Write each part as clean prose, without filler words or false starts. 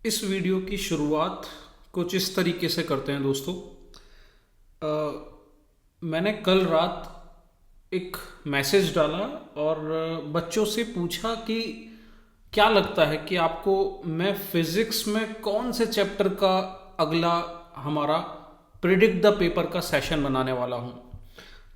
इस वीडियो की शुरुआत कुछ इस तरीके से करते हैं दोस्तों। मैंने कल रात एक मैसेज डाला और बच्चों से पूछा कि क्या लगता है कि आपको मैं फिजिक्स में कौन से चैप्टर का अगला हमारा प्रिडिक्ट द पेपर का सेशन बनाने वाला हूँ।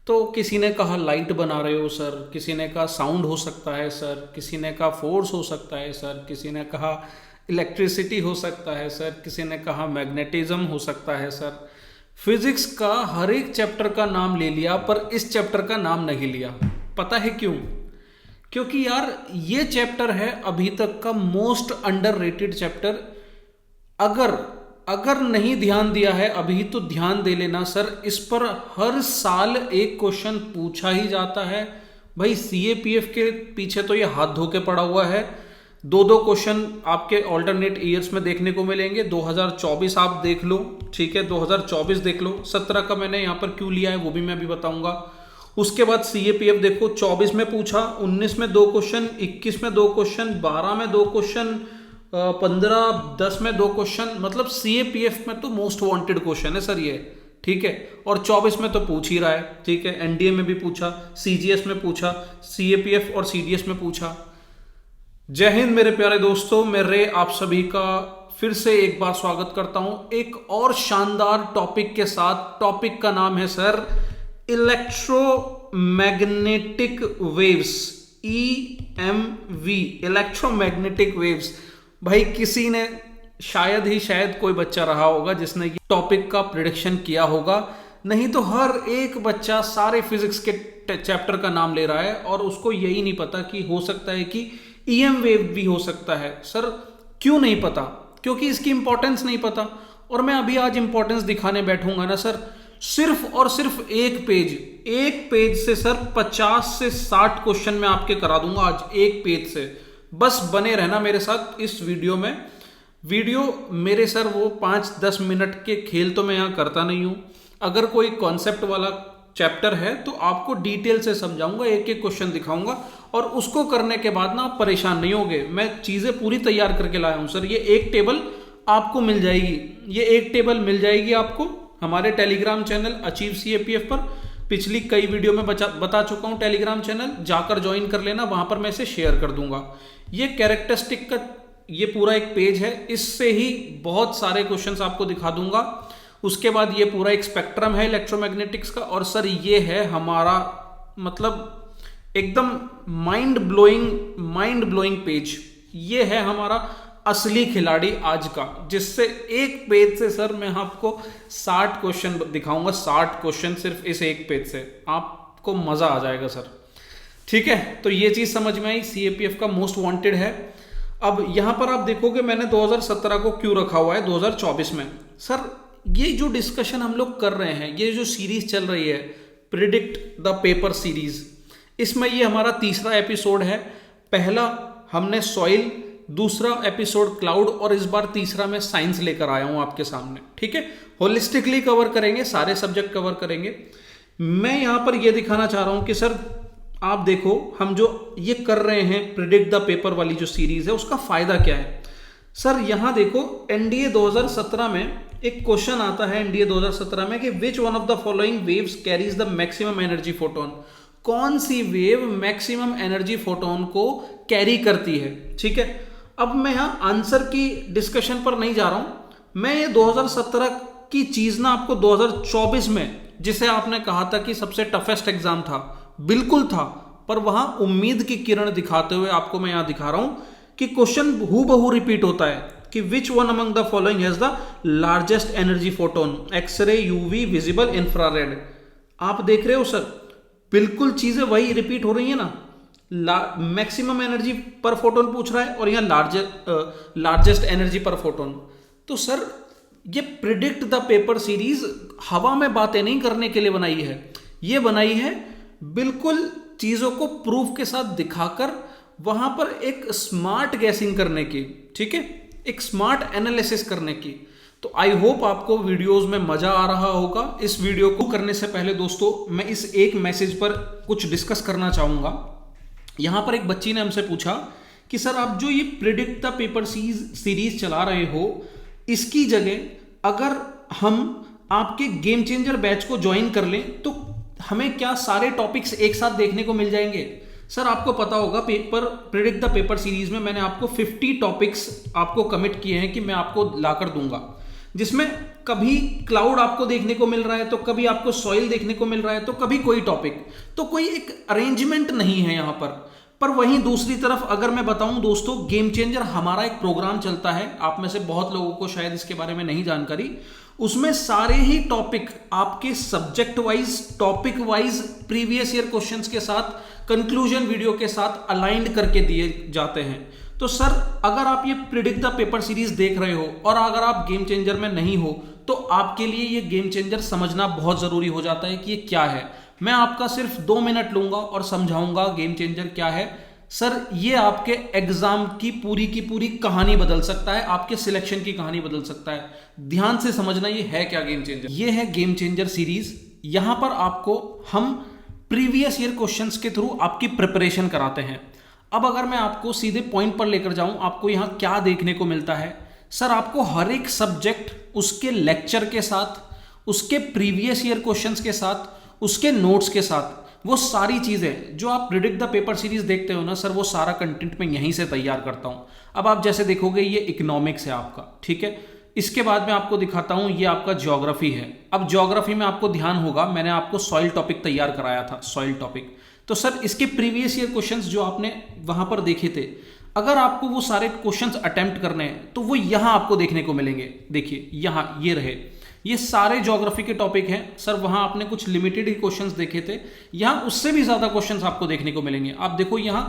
तो किसी ने कहा लाइट बना रहे हो सर, किसी ने कहा साउंड हो सकता है सर, किसी ने कहा फोर्स हो सकता है सर, किसी ने कहा इलेक्ट्रिसिटी हो सकता है सर, किसी ने कहा मैग्नेटिज्म हो सकता है सर। फिजिक्स का हर एक चैप्टर का नाम ले लिया पर इस चैप्टर का नाम नहीं लिया। पता है क्यों? क्योंकि यार ये चैप्टर है अभी तक का मोस्ट अंडररेटेड चैप्टर। अगर अगर नहीं ध्यान दिया है अभी तो ध्यान दे लेना सर। इस पर हर साल एक क्वेश्चन पूछा ही जाता है भाई। सीएपीएफ के पीछे तो ये हाथ धो के पड़ा हुआ है। दो दो क्वेश्चन आपके ऑल्टरनेट ईयर्स में देखने को मिलेंगे। 2024 आप देख लो, ठीक है, 2024 देख लो। 17 का मैंने यहाँ पर क्यों लिया है वो भी मैं अभी बताऊंगा। उसके बाद सीएपीएफ देखो, 24 में पूछा, 19 में दो क्वेश्चन, 21 में दो क्वेश्चन, 12 में दो क्वेश्चन, 15 10 में दो क्वेश्चन। मतलब सीएपीएफ में तो मोस्ट वांटेड क्वेश्चन है सर ये, ठीक है। और 24 में तो पूछ ही रहा है, ठीक है। एनडीए में भी पूछा, सीजीएस में पूछा, सीएपीएफ और सीडीएस में पूछा। जय हिंद मेरे प्यारे दोस्तों, मेरे आप सभी का फिर से एक बार स्वागत करता हूं एक और शानदार टॉपिक के साथ। टॉपिक का नाम है sir electromagnetic waves, EMV, electromagnetic waves. भाई किसी ने शायद कोई बच्चा रहा होगा जिसने ये टॉपिक का प्रिडिक्शन किया होगा। नहीं तो हर एक बच्चा सारे फिजिक्स के चैप्टर का नाम ले रहा है और उसको यही नहीं पता कि हो सकता है कि ईएम वेव भी हो सकता है। सर क्यों नहीं पता? क्योंकि इसकी इंपॉर्टेंस नहीं पता। और मैं अभी आज इंपॉर्टेंस दिखाने बैठूंगा ना सर, सिर्फ और सिर्फ एक पेज से सर 50 से 60 क्वेश्चन मैं आपके करा दूंगा आज एक पेज से। बस बने रहना मेरे साथ इस वीडियो में। वीडियो मेरे सर वो 5-10 मिनट के खेल तो मैं यहाँ करता नहीं हूँ। अगर कोई कॉन्सेप्ट वाला चैप्टर है तो आपको डिटेल से समझाऊंगा, एक एक क्वेश्चन दिखाऊंगा और उसको करने के बाद ना आप परेशान नहीं होगे। मैं चीजें पूरी तैयार करके लाया हूं सर। ये एक टेबल आपको मिल जाएगी, ये एक टेबल मिल जाएगी आपको हमारे टेलीग्राम चैनल अचीव सीएपीएफ पर। पिछली कई वीडियो में बता चुका हूं, टेलीग्राम चैनल जाकर ज्वाइन कर लेना, वहां पर मैं इसे शेयर कर दूंगा। ये कैरेक्टरिस्टिक का ये पूरा एक पेज है, इससे ही बहुत सारे क्वेश्चंस आपको दिखा दूंगा। उसके बाद ये पूरा एक स्पेक्ट्रम है इलेक्ट्रोमैग्नेटिक्स का। और सर ये है हमारा मतलब एकदम माइंड ब्लोइंग पेज। ये है हमारा असली खिलाड़ी आज का, जिससे एक पेज से सर मैं आपको 60 क्वेश्चन दिखाऊंगा। 60 क्वेश्चन सिर्फ इस एक पेज से, आपको मजा आ जाएगा सर, ठीक है। तो ये चीज समझ में आई, सीएपीएफ का मोस्ट वांटेड है। अब यहां पर आप देखोगे मैंने 2017 को क्यों रखा हुआ है 2024 में। सर ये जो डिस्कशन हम लोग कर रहे हैं, ये जो सीरीज चल रही है प्रिडिक्ट द पेपर सीरीज, इसमें ये हमारा तीसरा एपिसोड है। पहला हमने सॉइल, दूसरा एपिसोड क्लाउड और इस बार तीसरा मैं साइंस लेकर आया हूं आपके सामने, ठीक है। होलिस्टिकली कवर करेंगे, सारे सब्जेक्ट कवर करेंगे। मैं यहां पर यह दिखाना चाह रहा हूं कि सर आप देखो हम जो ये कर रहे हैं प्रिडिक्ट द पेपर वाली जो सीरीज है उसका फायदा क्या है। सर यहां देखो एनडीए 2017 में एक क्वेश्चन आता है एनडीए 2017 में कि which one of the following waves carries the maximum energy photon. कौन सी वेव मैक्सिमम एनर्जी फोटोन को कैरी करती है, ठीक है। अब मैं यहां आंसर की डिस्कशन पर नहीं जा रहा हूं। मैं ये 2017 की चीज ना आपको 2024 में, जिसे आपने कहा था कि सबसे टफेस्ट एग्जाम था, बिल्कुल था, पर वहां उम्मीद की किरण दिखाते हुए आपको मैं यहां दिखा रहा हूं कि क्वेश्चन हूबहू रिपीट होता है कि which one among the following has the largest energy photon, X ray, UV, visible, infrared. आप देख रहे हो सर, बिल्कुल चीजें वही रिपीट हो रही है ना। मैक्सिमम एनर्जी पर फोटोन पूछ रहा है और यहां लार्जेस्ट एनर्जी पर फोटोन। तो सर ये प्रिडिक्ट द पेपर सीरीज हवा में बातें नहीं करने के लिए बनाई है, ये बनाई है बिल्कुल चीजों को प्रूफ के साथ दिखाकर वहां पर एक स्मार्ट गैसिंग करने की, ठीक है, एक स्मार्ट एनालिसिस करने की। तो आई होप आपको वीडियोस में मजा आ रहा होगा। इस वीडियो को करने से पहले दोस्तों मैं इस एक मैसेज पर कुछ डिस्कस करना चाहूंगा। यहां पर एक बच्ची ने हमसे पूछा कि सर आप जो ये प्रिडिक्ट द पेपर सीरीज चला रहे हो, इसकी जगह अगर हम आपके गेम चेंजर बैच को ज्वाइन कर लें तो हमें क्या सारे टॉपिक्स एक साथ देखने को मिल जाएंगे? सर आपको पता होगा paper predict the paper series में मैंने आपको 50 टॉपिक्स आपको कमिट किए हैं कि मैं आपको लाकर दूंगा, जिसमें कभी क्लाउड आपको देखने को मिल रहा है, तो कभी आपको सॉइल देखने को मिल रहा है, तो कभी कोई टॉपिक, तो कोई एक अरेंजमेंट नहीं है यहां पर वहीं दूसरी तरफ अगर मैं बताऊं दोस्तों, गेम चेंजर हमारा एक प्रोग्राम चलता है, आप में से बहुत लोगों को शायद इसके बारे में नहीं जानकारी, उसमें सारे ही टॉपिक आपके subject wise, topic wise, previous year questions के साथ, कंक्लूजन वीडियो के साथ अलाइंड करके दिए जाते हैं। तो सर अगर आप ये प्रिडिक्ट द पेपर सीरीज देख रहे हो और अगर आप गेम चेंजर में नहीं हो, तो आपके लिए ये गेम चेंजर समझना बहुत जरूरी हो जाता है कि ये क्या है। मैं आपका सिर्फ 2 मिनट लूंगा और समझाऊंगा गेम चेंजर क्या है। सर ये आपके एग्जाम की पूरी कहानी बदल सकता है, आपके सिलेक्शन की कहानी बदल सकता है। ध्यान से समझना ये है क्या गेम चेंजर। ये है गेम चेंजर सीरीज। यहां पर आपको हम प्रीवियस ईयर क्वेश्चंस के थ्रू आपकी प्रिपरेशन कराते हैं। अब अगर मैं आपको सीधे पॉइंट पर लेकर जाऊं, आपको यहां क्या देखने को मिलता है? सर आपको हर एक सब्जेक्ट उसके लेक्चर के साथ, उसके प्रीवियस ईयर क्वेश्चंस के साथ, उसके नोट्स के साथ, वो सारी चीजें जो आप प्रिडिक्ट द पेपर सीरीज देखते हो ना सर, वो सारा कंटेंट मैं यहीं से तैयार करता हूं। अब आप जैसे देखोगे ये इकोनॉमिक्स है आपका, ठीक है। इसके बाद मैं आपको दिखाता हूं ये आपका ज्योग्राफी है। अब ज्योग्राफी में आपको ध्यान होगा, मैंने आपको सॉइल टॉपिक तैयार कराया था, सॉइल टॉपिक। तो सर इसके प्रीवियस ईयर क्वेश्चंस जो आपने वहां पर देखे थे, अगर आपको वो सारे क्वेश्चंस अटेम्प्ट करने हैं तो वो यहां आपको देखने को मिलेंगे। देखिए यहां ये रहे, ये सारे ज्योग्राफी के टॉपिक हैं सर। वहां आपने कुछ लिमिटेड ही क्वेश्चंस देखे थे, यहां उससे भी ज्यादा क्वेश्चंस आपको देखने को मिलेंगे। आप देखो यहां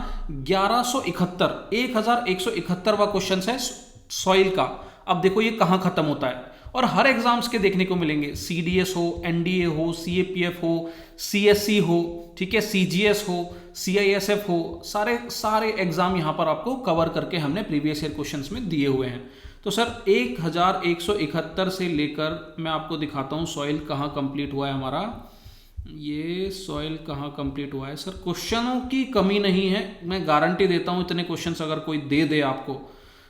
1171वां क्वेश्चन है सॉइल का। अब देखो ये कहां खत्म होता है, और हर एग्जाम्स के देखने को मिलेंगे, सीडीएस हो, एनडीए हो, सीएपीएफ हो, सीएससी हो, ठीक है, सीजीएस हो, सीआईएसएफ हो, सारे एग्जाम यहां पर आपको कवर करके हमने प्रीवियस ईयर क्वेश्चंस में दिए हुए हैं। तो सर 1171 से लेकर मैं आपको दिखाता हूं सॉइल कहां कंप्लीट हुआ है हमारा। ये सॉइल कहां कंप्लीट हुआ है सर, क्वेश्चनों की कमी नहीं है, मैं गारंटी देता हूं इतने क्वेश्चंस अगर कोई दे दे आपको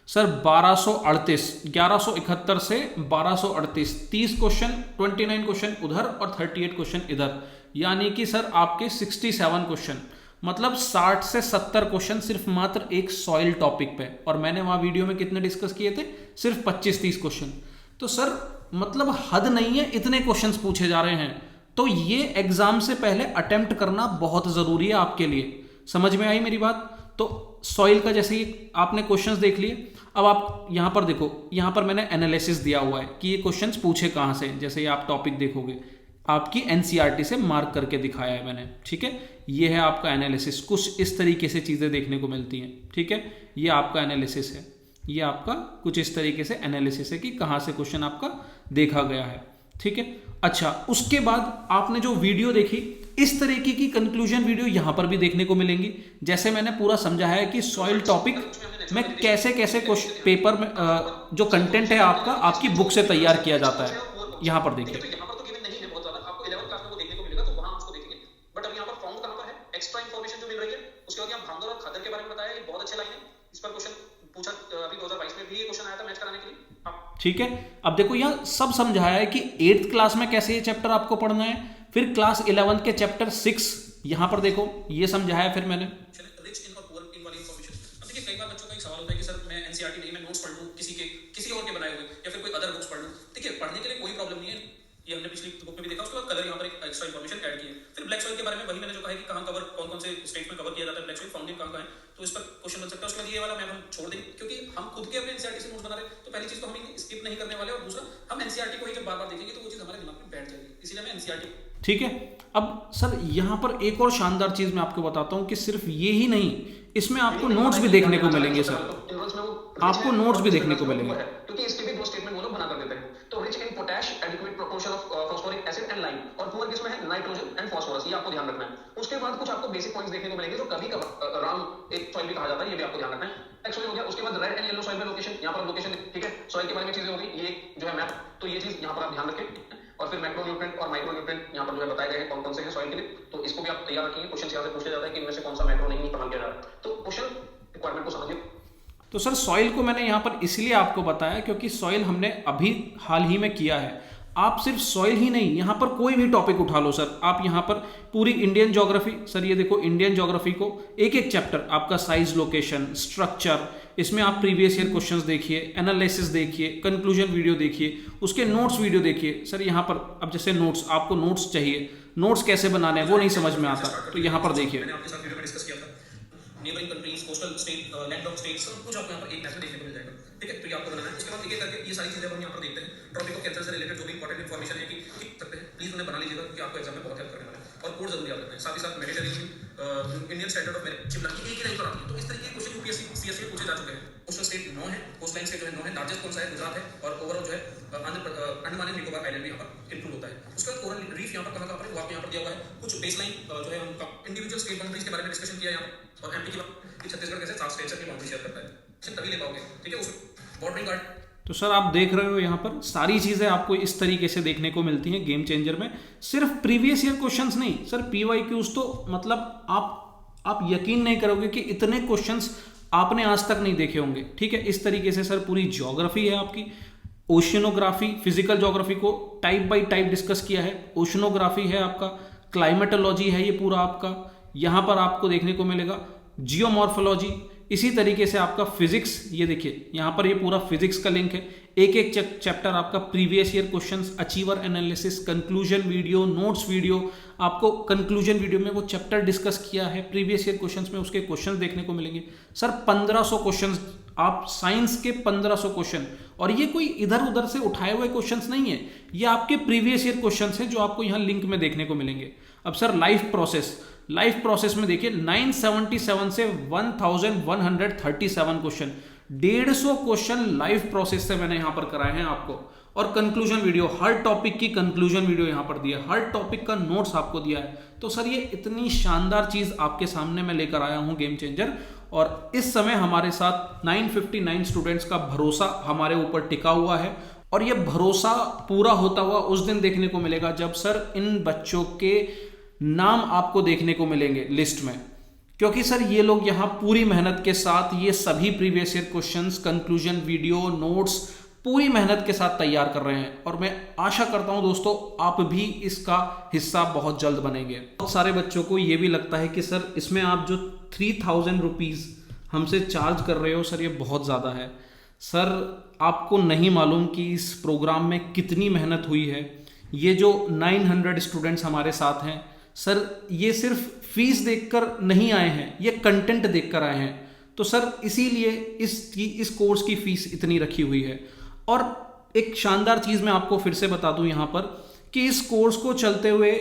सर 1238, 1171 से 1238, 30 क्वेश्चन, 29 क्वेश्चन उधर और 38 क्वेश्चन इधर, यानी कि सर आपके 67 क्वेश्चन, मतलब 60 से 70 क्वेश्चन सिर्फ मात्र एक सॉइल टॉपिक पे। और मैंने वहां वीडियो में कितने डिस्कस किए थे? सिर्फ 25-30 क्वेश्चन। तो सर मतलब हद नहीं है, इतने क्वेश्चंस पूछे जा रहे हैं। तो ये एग्जाम से पहले अटेम्प्ट करना बहुत जरूरी है आपके लिए। समझ में आई मेरी बात? तो सॉइल का जैसे ही आपने क्वेश्चंस देख लिए, अब आप यहां पर देखो, यहां पर मैंने एनालिसिस दिया हुआ है कि ये क्वेश्चंस पूछे कहां से। जैसे ये आप टॉपिक देखोगे, आपकी एनसीईआरटी से मार्क करके दिखाया है मैंने, ठीक है। ये है आपका एनालिसिस, कुछ इस तरीके से चीजें देखने को मिलती हैं, ठीक है। ये आपका एनालिसिस है, ये आपका कुछ इस तरीके से एनालिसिस है कि कहां से क्वेश्चन आपका देखा गया है, ठीक है। अच्छा, उसके बाद आपने जो वीडियो देखी, इस तरीके की कंक्लूजन वीडियो यहां पर भी देखने को मिलेंगी। जैसे मैंने पूरा समझाया है कि सॉइल टॉपिक में कैसे कैसे पेपर में जो कंटेंट है आपका आपकी बुक से तैयार किया जाता है। यहां पर देखिए, एक्स्ट्रा इंफॉर्मेशन जो मिल रही है। उसके बाद यहाँ भांगड़ और खादर के बारे में बताया, ये बहुत अच्छे लाइन है। इस पर क्वेश्चन पूछा, अभी 2022 में भी ये क्वेश्चन आया था मैच कराने के लिए, ठीक है। अब देखो यहाँ सब समझाया है कि 8th क्लास में कैसे ये चैप्टर आपको पढ़ना है, फिर क्लास 11 के चैप्टर 6 यहाँ पर देखो ये समझाया फिर मैंने। कई बार बच्चों का एक सवाल होता है कि सर मैं एनसीईआरटी नहीं, मैं नोट्स पढ़ लूं किसी और के बनाए हुए, या फिर कोई अदर बुक्स पढ़ लूं। देखिए पढ़ने के लिए कोई प्रॉब्लम नहीं है, ये हमने पिछली बुक में भी देखा। उसके बाद कलर यहाँ पर एक एक्स्ट्रा इन्फॉर्मेशन ऐड की है। फिर ब्लैक सॉइल के बारे में वही मैंने जो कहा है कि कहाँ कवर, कौन कौन से स्टेट में कवर किया जाता है ब्लैक सॉइल, फाउंडिंग कहाँ है, तो इस पर क्वेश्चन बन सकता है। उसके बाद ये वाला मैप हम छोड़ देंगे, क्योंकि हम खुद के अपने एनसीईआरटी से नोट्स बना रहे हैं, तो पहली चीज तो हम स्किप नहीं करने वाले, और दूसरा हम एनसीईआरटी को ही जब बार बार देखेंगे तो वो चीज हमारे दिमाग में बैठ जाएगी, इसीलिए मैं एनसीईआरटी, ठीक है। अब सर यहाँ पर एक और शानदार चीज मैं आपको बताता हूँ कि सिर्फ ये ही नहीं, इसमें आपको नोट्स भी देखने को मिलेंगे सर, आपको नोट्स भी देखने को मिलेंगे, क्योंकि इसके भी दो स्टेटमेंट वो लोग बना कर देते हैं। तो rich in potash, adequate proportion of phosphoric acid and lime, और पुअर किसमें है? नाइट्रोजन एंड फास्फोरस, ये आपको ध्यान रखना है। उसके बाद कुछ आपको बेसिक पॉइंट्स देखने को मिलेंगे जो कभी कभार राम एक सॉइल भी कहा जाता है, ये भी आपको ध्यान रखना है। ब्लैक सॉइल हो गया, उसके बाद रेड एंड येलो सॉइल में लोकेशन, यहाँ पर लोकेशन, ठीक है। सॉइल के बारे में चीजें होगी, ये जो है मैप, तो ये चीज यहाँ पर आप ध्यान रखें। और फिर मैक्रोन्यूट्रिएंट और माइक्रोन्यूट्रिएंट यहाँ पर जो है बताए गए हैं कौन कौन से हैं सॉइल के लिए, तो इसको भी आप तैयार रखिए। क्वेश्चन यहाँ से पूछे जाता है कि इनमें से कौन सा मैक्रो नहीं इस्तेमाल किया जा रहा है। तो रिक्वायरमेंट को समझिए। तो सर सॉइल को मैंने यहाँ पर इसलिए आपको बताया क्योंकि सॉइल हमने अभी हाल ही में किया है। आप सिर्फ सॉइल ही नहीं, यहाँ पर कोई भी टॉपिक उठा लो सर, आप यहाँ पर पूरी इंडियन ज्योग्राफी, सर ये देखो इंडियन ज्योग्राफी को एक एक चैप्टर आपका साइज, लोकेशन, स्ट्रक्चर, इसमें आप प्रीवियस ईयर क्वेश्चंस देखिए, एनालिसिस देखिए, कंक्लूजन वीडियो देखिए, उसके नोट्स वीडियो देखिए। सर यहाँ पर अब जैसे नोट्स, आपको नोट्स चाहिए, नोट्स कैसे बनाने हैं वो नहीं समझ में आता, तो यहाँ पर देखिए। मैंने आपके साथ वीडियो में डिस्कस किया था neighbouring countries, coastal state, landlocked states, सब कुछ आपको यहाँ पर एक मैप में देखने को मिल जाएगा। ठीक है, तो ये आपको बनाना है। उसके बाद एक एक करके ये सारी चीजें हम यहाँ पर देखते हैं। ट्रॉपिक ऑफ कैंसर से रिलेटेड जो भी इंपॉर्टेंट इन्फॉर्मेशन है कि लिख सकते हैं, प्लीज उन्हें बना लीजिएगा क्योंकि आपको एग्जाम में बहुत हेल्प करने वाला है। और कोड जरूर याद रखना है। साथ ही साथ Mediterranean, Indian standard of merit Shimla की एक ही लाइन पर आती है। तो इस तरीके के क्वेश्चन यूपीएससी सीएससी पूछे जा चुके हैं। कोस्टल स्टेट 9 है, कोस्ट लाइन स्टेट जो है 9 है, लार्जेस्ट कौन सा है, गुजरात है, और ओवरऑल जो है अंडमान एंड निकोबार आइलैंड भी यहाँ पर इंक्लूड होता है। उसके बाद कोरल रीफ यहाँ पर कहाँ पर है वो आपको यहाँ पर दिया हुआ है। कुछ बेसलाइन जो है उनका इंडिविजुअल स्टेट बाउंड्रीज के बारे में डिस्कशन किया यहाँ पर, और एमपी की बात कि छत्तीसगढ़ कैसे 7 स्टेट्स की बाउंड्री शेयर करता है, तभी ले पाओगे। ठीक है, उसमें बॉर्डरिंग गार्ड। तो सर आप देख रहे हो यहाँ पर सारी चीजें आपको इस तरीके से देखने को मिलती हैं गेम चेंजर में। सिर्फ प्रीवियस ईयर क्वेश्चंस नहीं सर, पीवाईक्यूज तो मतलब आप यकीन नहीं करोगे कि इतने क्वेश्चंस आपने आज तक नहीं देखे होंगे। ठीक है, इस तरीके से सर पूरी ज्योग्राफी है आपकी, ओशियनोग्राफी, फिजिकल ज्योग्राफी को टाइप बाय टाइप डिस्कस किया है। ओशियनोग्राफी है आपका, क्लाइमेटोलॉजी है ये पूरा आपका, यहाँ पर आपको देखने को मिलेगा जियोमॉर्फोलॉजी। इसी तरीके से आपका फिजिक्स, ये देखिए यहाँ पर ये पूरा फिजिक्स का लिंक है। एक एक चैप्टर आपका previous year questions, achiever analysis, conclusion video, notes video. आपको कंक्लूजन वीडियो में वो चैप्टर डिस्कस किया है, प्रीवियस ईयर क्वेश्चंस में उसके क्वेश्चंस देखने को मिलेंगे। सर 1500 क्वेश्चंस, आप साइंस के 1500 क्वेश्चन, और ये कोई इधर उधर से उठाए हुए क्वेश्चंस नहीं है, ये आपके प्रीवियस ईयर क्वेश्चंस हैं जो आपको यहाँ लिंक में देखने को मिलेंगे। अब सर लाइफ प्रोसेस में देखिए 977 से 1137 क्वेश्चन, 150 क्वेश्चन लाइफ प्रोसेस से मैंने यहां पर कराए हैं आपको। और कंक्लूजन वीडियो, हर टॉपिक की कंक्लूजन वीडियो यहां पर दिया है, हर टॉपिक का नोट्स आपको दिया है। तो सर ये इतनी शानदार चीज आपके सामने मैं लेकर आया हूं गेम चेंजर, और इस समय हमारे साथ 959 स्टूडेंट्स का भरोसा हमारे ऊपर टिका हुआ है, और ये भरोसा पूरा होता हुआ उस दिन देखने को मिलेगा जब सर इन बच्चों के नाम आपको देखने को मिलेंगे लिस्ट में। क्योंकि सर ये लोग यहाँ पूरी मेहनत के साथ ये सभी previous year questions, conclusion video, notes पूरी मेहनत के साथ तैयार कर रहे हैं, और मैं आशा करता हूं दोस्तों आप भी इसका हिस्सा बहुत जल्द बनेंगे। बहुत सारे बच्चों को ये भी लगता है कि सर इसमें आप जो 3000 रुपीज हमसे चार्ज कर रहे हो सर ये बहुत ज़्यादा है। सर आपको नहीं मालूम कि इस प्रोग्राम में कितनी मेहनत हुई है। ये जो 900 स्टूडेंट्स हमारे साथ हैं सर, ये सिर्फ फीस देखकर नहीं आए हैं, ये कंटेंट देखकर आए हैं। तो सर इसीलिए इस कोर्स की फीस इतनी रखी हुई है। और एक शानदार चीज़ मैं आपको फिर से बता दूं यहाँ पर कि इस कोर्स को चलते हुए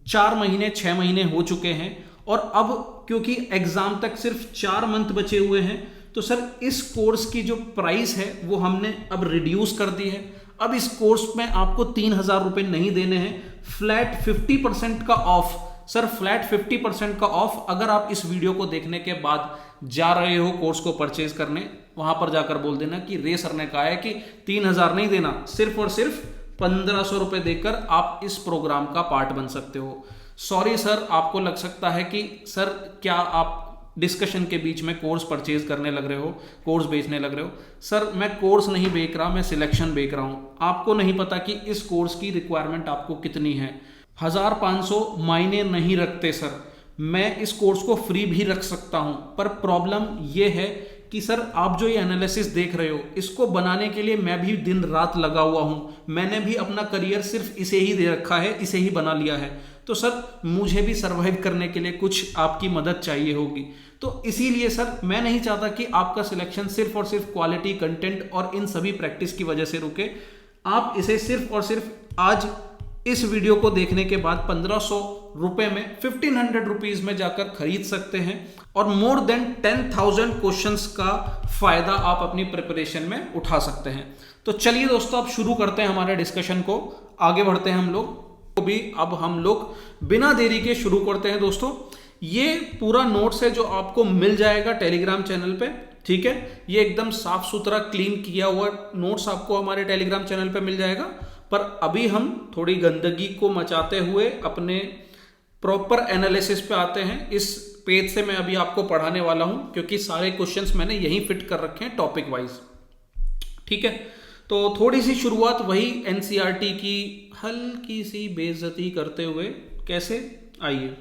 4 महीने 6 महीने हो चुके हैं, और अब क्योंकि एग्जाम तक सिर्फ 4 मंथ बचे हुए हैं, तो सर इस कोर्स की जो प्राइस है वो हमने अब रिड्यूस कर दी है। अब इस कोर्स में आपको 3000 रुपये नहीं देने हैं, फ्लैट 50% का ऑफ। सर फ्लैट 50% का ऑफ अगर आप इस वीडियो को देखने के बाद जा रहे हो कोर्स को परचेज करने, वहां पर जाकर बोल देना कि रे सर ने कहा है कि 3000 नहीं देना, सिर्फ और सिर्फ 1500 रुपये देकर आप इस प्रोग्राम का पार्ट बन सकते हो। सॉरी सर, आपको लग सकता है कि सर क्या आप डिस्कशन के बीच में कोर्स परचेज करने लग रहे हो, कोर्स बेचने लग रहे हो। सर मैं कोर्स नहीं बेच रहा, मैं सिलेक्शन बेच रहा हूं। आपको नहीं पता कि इस कोर्स की रिक्वायरमेंट आपको कितनी है। 1500 मायने नहीं रखते सर, मैं इस कोर्स को फ्री भी रख सकता हूं, पर प्रॉब्लम यह है कि सर आप जो ये एनालिसिस देख रहे हो इसको बनाने के लिए मैं भी दिन रात लगा हुआ हूं। मैंने भी अपना करियर सिर्फ इसे ही दे रखा है, इसे ही बना लिया है। तो सर मुझे भी सरवाइव करने के लिए कुछ आपकी मदद चाहिए होगी। तो इसीलिए सर मैं नहीं चाहता कि आपका सिलेक्शन सिर्फ और सिर्फ क्वालिटी, कंटेंट और इन सभी प्रैक्टिस की वजह से रुके। आप इसे सिर्फ और सिर्फ आज इस वीडियो को देखने के बाद 1500 रुपए में 1500 रुपीज में जाकर खरीद सकते हैं, और मोर देन 10,000 क्वेश्चंस का फायदा आप अपनी प्रिपरेशन में उठा सकते हैं। तो चलिए दोस्तों अब शुरू करते हैं हमारे डिस्कशन को, आगे बढ़ते हैं हम लोग भी। अब हम लोग बिना देरी के शुरू करते हैं दोस्तों। ये पूरा नोट्स है जो आपको मिल जाएगा टेलीग्राम चैनल पे, ठीक है। ये एकदम साफ सुथरा क्लीन किया हुआ नोट्स आपको हमारे टेलीग्राम चैनल पे मिल जाएगा। पर अभी हम थोड़ी गंदगी को मचाते हुए अपने प्रॉपर एनालिसिस पे आते हैं। इस पेज से मैं अभी आपको पढ़ाने वाला हूं, क्योंकि सारे क्वेश्चंस मैंने यहीं फिट कर रखे हैं टॉपिक वाइज। ठीक है, तो थोड़ी सी शुरुआत वही एनसीईआरटी की हल्की सी बेइज्जती करते हुए। कैसे, आइए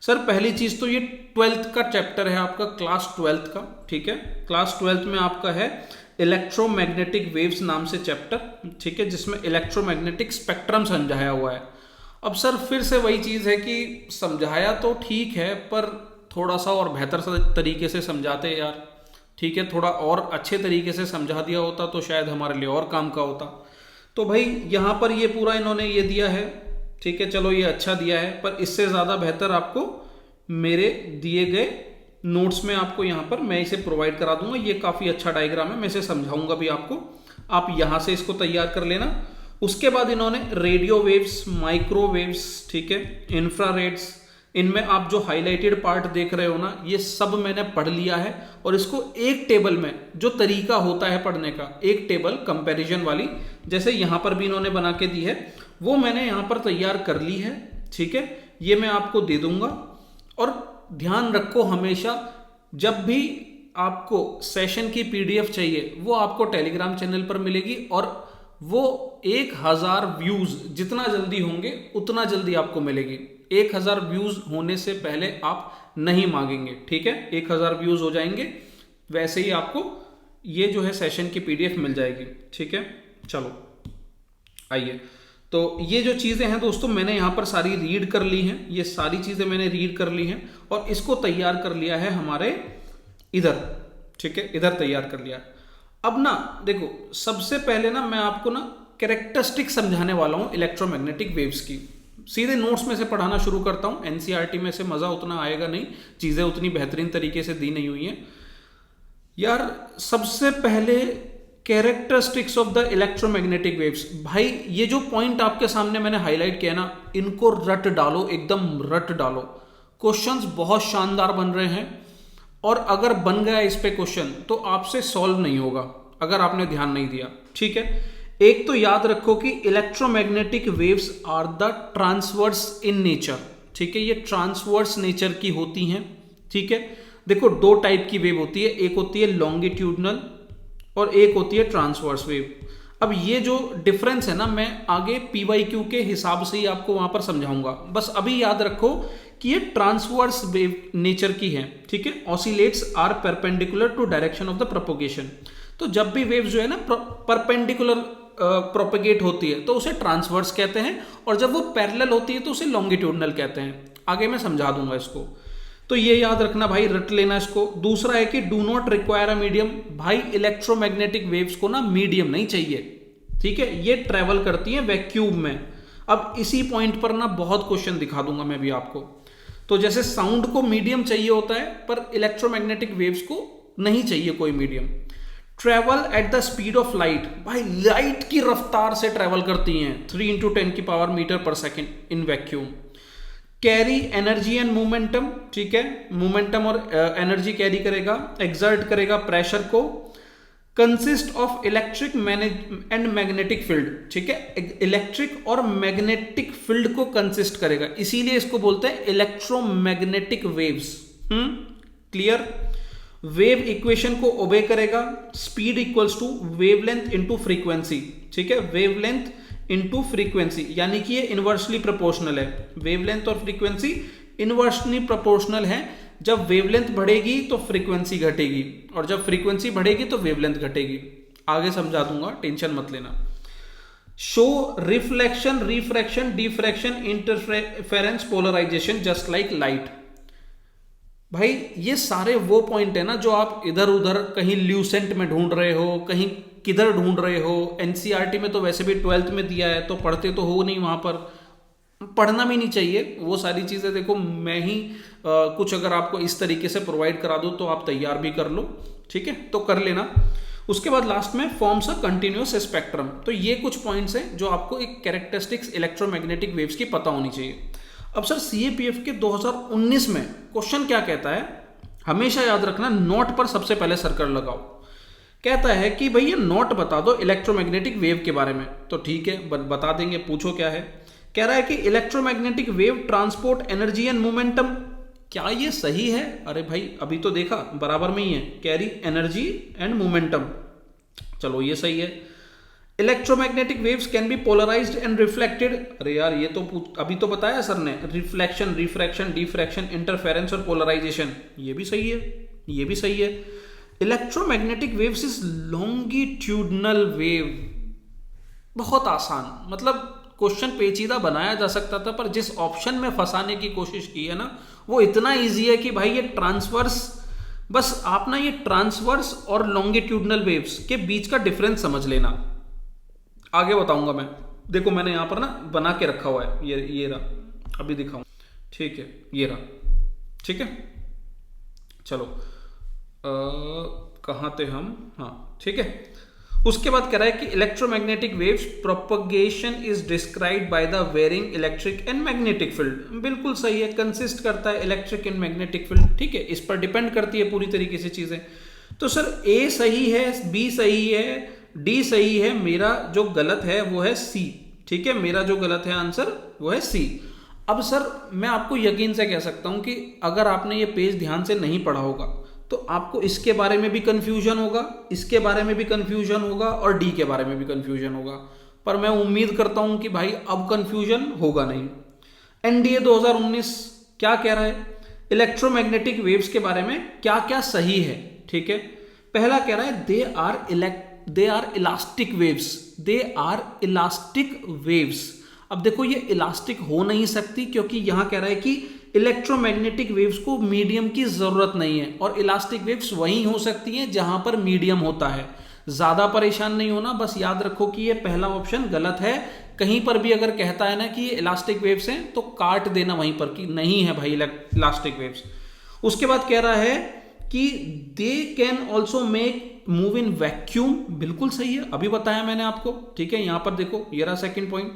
सर, पहली चीज तो ये 12th का चैप्टर है आपका, क्लास 12th का। ठीक है, क्लास 12th में आपका है इलेक्ट्रोमैग्नेटिक वेव्स नाम से चैप्टर। ठीक है, जिसमें इलेक्ट्रोमैग्नेटिक स्पेक्ट्रम समझाया हुआ है। अब सर फिर से वही चीज है कि समझाया तो ठीक है, पर थोड़ा सा और बेहतर तरीके से समझाते यार। ठीक है, थोड़ा और अच्छे तरीके से समझा दिया होता तो शायद हमारे लिए और काम का होता। तो भाई यहाँ पर ये पूरा इन्होंने ये दिया है। ठीक है, चलो ये अच्छा दिया है, पर इससे ज़्यादा बेहतर आपको मेरे दिए गए नोट्स में आपको यहाँ पर मैं इसे प्रोवाइड करा दूंगा। ये काफ़ी अच्छा डायग्राम है, मैं इसे समझाऊंगा भी आपको, आप यहाँ से इसको तैयार कर लेना। उसके बाद इन्होंने रेडियो वेव्स, माइक्रोवेव्स, ठीक है, इंफ्रारेड्स, इनमें आप जो हाईलाइटेड पार्ट देख रहे हो ना, ये सब मैंने पढ़ लिया है। और इसको एक टेबल में, जो तरीका होता है पढ़ने का, एक टेबल कंपैरिजन वाली, जैसे यहाँ पर भी इन्होंने बना के दी है, वो मैंने यहाँ पर तैयार कर ली है। ठीक है, ये मैं आपको दे दूंगा। और ध्यान रखो, हमेशा जब भी आपको सेशन की पीडीएफ चाहिए वो आपको टेलीग्राम चैनल पर मिलेगी, और वो 1000 व्यूज जितना जल्दी होंगे उतना जल्दी आपको मिलेगी। 1000 व्यूज होने से पहले आप नहीं मांगेंगे। ठीक है, 1000 व्यूज हो जाएंगे वैसे ही आपको ये जो है सेशन की पीडीएफ मिल जाएगी। ठीक है, चलो आइए, तो ये जो चीजें हैं दोस्तों मैंने यहां पर सारी रीड कर ली हैं। ये सारी चीजें मैंने रीड कर ली हैं और इसको तैयार कर लिया है हमारे इधर। ठीक है, इधर तैयार कर लिया। अब ना देखो, सबसे पहले ना मैं आपको ना कैरेक्टरिस्टिक समझाने वाला हूं इलेक्ट्रोमैग्नेटिक वेव्स की। सीधे नोट्स में से पढ़ाना शुरू करता हूं। एनसीईआरटी में से मजा उतना आएगा नहीं, चीजें उतनी बेहतरीन तरीके से दी नहीं हुई हैं यार। सबसे पहले characteristics of the electromagnetic waves. भाई ये जो पॉइंट आपके सामने मैंने हाईलाइट किया ना, इनको रट डालो, एकदम रट डालो। क्वेश्चंस बहुत शानदार बन रहे हैं, और अगर बन गया इस पे क्वेश्चन तो आपसे सॉल्व नहीं होगा अगर आपने ध्यान नहीं दिया। ठीक है, एक तो याद रखो कि electromagnetic waves are the transverse in nature. ठीक है, ये ट्रांसवर्स नेचर की होती हैं। ठीक है, देखो दो टाइप की वेव होती है, एक होती है लॉन्गिट्यूडनल और एक होती है ट्रांसवर्स वेव। अब ये जो डिफरेंस है ना, मैं आगे पीवाईक्यू के हिसाब से ही आपको वहां पर समझाऊंगा। बस अभी याद रखो कि ये ट्रांसवर्स वेव नेचर की है। ठीक है, oscillates are perpendicular to direction of the propagation. तो जब भी वेव जो है ना परपेंडिकुलर प्रोपेगेट होती है तो उसे ट्रांसवर्स कहते हैं, और जब वो पैरेलल होती है तो उसे लॉन्गिट्यूडनल कहते हैं। आगे मैं समझा दूंगा इसको, तो ये याद रखना भाई, रट लेना इसको। दूसरा है कि do not require a medium. भाई इलेक्ट्रोमैग्नेटिक वेव्स को ना मीडियम नहीं चाहिए। ठीक है, ये ट्रेवल करती है वैक्यूम में। अब इसी पॉइंट पर ना बहुत क्वेश्चन दिखा दूंगा मैं भी आपको। तो जैसे साउंड को मीडियम चाहिए होता है, पर इलेक्ट्रोमैग्नेटिक वेव्स को नहीं चाहिए कोई medium. Travel at the speed of light. भाई लाइट की रफ्तार से ट्रेवल करती हैं, 3 × 10⁻⁻ मीटर पर second in vacuum. Carry energy and momentum. ठीक है, मोमेंटम और एनर्जी कैरी करेगा, एक्सर्ट करेगा प्रेशर को। Consist of electric and magnetic field. ठीक है, इलेक्ट्रिक और मैग्नेटिक फील्ड को कंसिस्ट करेगा, इसीलिए इसको बोलते हैं electromagnetic waves. Clear. Wave equation को ओबे करेगा। Speed equals to wavelength into frequency. ठीक है, वेवलेंथ इनटू फ्रीक्वेंसी, यानी कि ये इनवर्सली प्रोपोर्शनल है। वेवलेंथ और फ्रीक्वेंसी इनवर्सली प्रोपोर्शनल है। जब वेवलेंथ बढ़ेगी तो फ्रीक्वेंसी घटेगी, और जब फ्रीक्वेंसी बढ़ेगी तो वेवलेंथ घटेगी। आगे समझा दूंगा, टेंशन मत लेना। Show reflection, refraction, diffraction, interference, polarisation just like light. भाई ये सारे वो पॉइंट है ना जो आप इधर उधर कहीं ल्यूसेंट में ढूंढ रहे हो, कहीं किधर ढूंढ रहे हो। एनसीईआरटी में तो वैसे भी 12th में दिया है, तो पढ़ते तो हो नहीं, वहां पर पढ़ना भी नहीं चाहिए वो सारी चीजें। देखो मैं ही कुछ अगर आपको इस तरीके से प्रोवाइड करा दूं तो आप तैयार भी कर लो। ठीक है, तो कर लेना। उसके बाद लास्ट में फॉर्म्स अ कंटिन्यूअस स्पेक्ट्रम। तो ये कुछ पॉइंट्स हैं जो आपको एक कैरेक्टरिस्टिक्स इलेक्ट्रोमैग्नेटिक वेव्स की पता होनी चाहिए। अब सर सीएपीएफ के 2019 में क्वेश्चन क्या कहता है, हमेशा याद रखना, नोट पर सबसे पहले सर्कल लगाओ। कहता है कि भाई ये नोट बता दो इलेक्ट्रोमैग्नेटिक वेव के बारे में। तो ठीक है, बता देंगे, पूछो क्या है। कह रहा है कि electromagnetic wave transport energy and momentum. क्या ये सही है? अरे भाई अभी तो देखा बराबर में ही है, कैरी एनर्जी एंड मोमेंटम। चलो ये सही है। Electromagnetic waves can be polarised and reflected. अरे यार ये तो अभी तो बताया सर ने, रिफ्लेक्शन, रिफ्रैक्शन, डिफ्रैक्शन, इंटरफेरेंस और पोलराइजेशन। ये भी सही है, ये भी सही है। Electromagnetic waves is longitudinal wave. बहुत आसान, मतलब क्वेश्चन पेचीदा बनाया जा सकता था, पर जिस ऑप्शन में फंसाने की कोशिश की है ना, वो इतना इजी है कि भाई ये ट्रांसवर्स, बस आप ना ये ट्रांसवर्स और लॉन्गिट्यूडनल वेव्स के बीच का डिफरेंस समझ लेना। आगे बताऊंगा मैं। देखो मैंने यहां पर ना बना के रखा हुआ है, ये रहा, अभी दिखाऊं। ठीक है, ये रहा। ठीक है, चलो कहां थे हम? हाँ ठीक है। उसके बाद कह रहा है कि electromagnetic waves propagation is described by the varying electric and magnetic field. बिल्कुल सही है, कंसिस्ट करता है इलेक्ट्रिक एंड मैग्नेटिक फील्ड। ठीक है, इस पर डिपेंड करती है पूरी तरीके से चीजें। तो सर ए सही है, बी सही है, डी सही है, मेरा जो गलत है वो है सी। ठीक है, मेरा जो गलत है आंसर वो है सी। अब सर मैं आपको यकीन से कह सकता हूं कि अगर आपने ये पेज ध्यान से नहीं पढ़ा होगा तो आपको इसके बारे में भी कंफ्यूजन होगा, इसके बारे में भी कंफ्यूजन होगा और डी के बारे में भी कंफ्यूजन होगा। पर मैं उम्मीद करता हूं कि भाई अब कंफ्यूजन होगा नहीं। एनडीए 2019 क्या कह रहा है इलेक्ट्रोमैग्नेटिक वेव्स के बारे में, क्या क्या सही है? ठीक है, पहला कह रहा है they are elastic waves, they are elastic waves. अब देखो ये इलास्टिक हो नहीं सकती, क्योंकि यहां कह रहा है कि इलेक्ट्रोमैग्नेटिक वेव्स को मीडियम की जरूरत नहीं है, और इलास्टिक वेव्स वही हो सकती हैं जहां पर मीडियम होता है। ज्यादा परेशान नहीं होना, बस याद रखो कि ये पहला ऑप्शन गलत है। कहीं पर भी अगर कहता है ना कि ये इलास्टिक वेव्स हैं तो काट देना वहीं पर कि नहीं है भाई इलास्टिक वेव्स। उसके बाद कह रहा है कि they can also make move in vacuum. बिल्कुल सही है, अभी बताया मैंने आपको। ठीक है, यहां पर देखो ये रहा second point,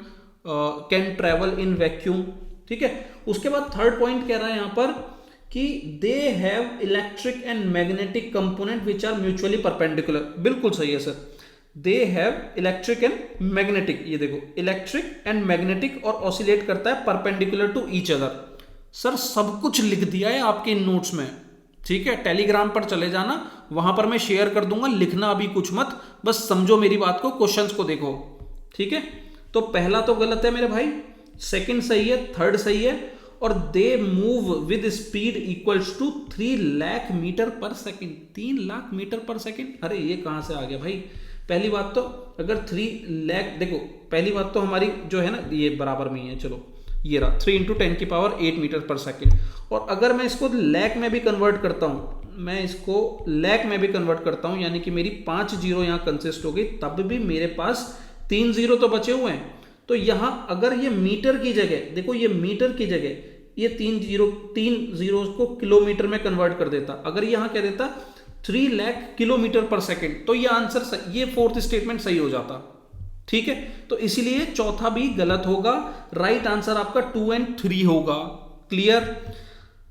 can travel in vacuum. ठीक है, उसके बाद थर्ड पॉइंट कह रहा है यहां पर कि they have electric and magnetic component which are mutually perpendicular. बिल्कुल सही है sir, they have electric and magnetic. ये देखो इलेक्ट्रिक एंड मैग्नेटिक और ऑसिलेट करता है perpendicular to each other. Sir सब कुछ लिख दिया है आपके इन नोट्स में। ठीक है, टेलीग्राम पर चले जाना, वहां पर मैं शेयर कर दूंगा, लिखना अभी कुछ मत, बस समझो मेरी बात को, क्वेश्चंस को देखो। ठीक है, तो पहला तो गलत है मेरे भाई, सेकंड सही है, थर्ड सही है, और they move with speed equals to 3 lakh metre per second. 3 lakh metre per second, अरे ये कहां से आ गया भाई? पहली बात तो अगर 3 लाख, देखो पहली बात तो हमारी जो है ना ये बराबर में ही है। चलो ये रहा 3 × 10⁸ मीटर पर सेकंड। और अगर मैं इसको लैख में भी कन्वर्ट करता हूं, मैं इसको लैख में भी कन्वर्ट करता हूं, यानी कि मेरी 5 जीरो यहां कंसिस्ट हो गई, तब भी मेरे पास 3 जीरो तो बचे हुए हैं। तो यहां अगर ये मीटर की जगह, देखो ये मीटर की जगह ये 3 जीरो को किलोमीटर में कन्वर्ट कर देता, अगर यहां कह देता 3 लाख किलोमीटर पर सेकंड, तो ये आंसर, ये फोर्थ स्टेटमेंट सही हो जाता। ठीक है, तो इसीलिए चौथा भी गलत होगा। राइट आंसर आपका 2 और 3 होगा। क्लियर?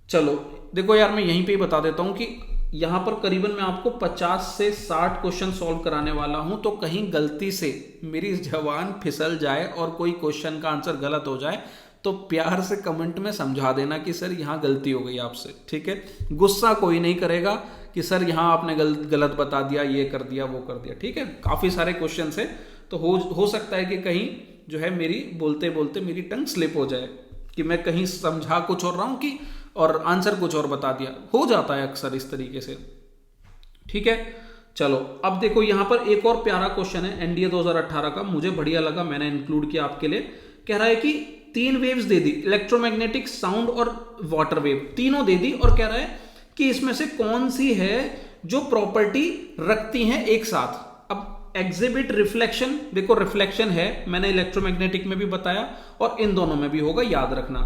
चलो देखो यार, मैं यहीं पे ही बता देता हूं कि यहां पर करीबन मैं आपको 50 से 60 क्वेश्चन सॉल्व कराने वाला हूं, तो कहीं गलती से मेरी जबान फिसल जाए और कोई क्वेश्चन का आंसर गलत हो जाए तो प्यार से कमेंट में समझा देना कि सर यहां गलती हो गई आपसे। ठीक है, गुस्सा कोई नहीं करेगा कि सर यहां आपने गलत बता दिया, ये कर दिया, वो कर दिया। ठीक है, काफी सारे क्वेश्चन है, तो हो सकता है कि कहीं जो है मेरी बोलते बोलते मेरी टंग स्लिप हो जाए कि मैं कहीं समझा कुछ और रहा हूं कि और आंसर कुछ और बता दिया। हो जाता है अक्सर इस तरीके से। ठीक है, चलो अब देखो यहां पर एक और प्यारा क्वेश्चन है एनडीए 2018 का, मुझे बढ़िया लगा, मैंने इंक्लूड किया आपके लिए। कह रहा है कि 3 वेव्स दे दी, इलेक्ट्रोमैग्नेटिक, साउंड और वाटर वेव, तीनों दे दी, और कह रहा है कि इसमें से कौन सी है जो प्रॉपर्टी रखती हैं एक साथ। अब एग्जिबिट रिफ्लेक्शन, देखो रिफ्लेक्शन है, मैंने इलेक्ट्रोमैग्नेटिक में भी बताया और इन दोनों में भी होगा, याद रखना।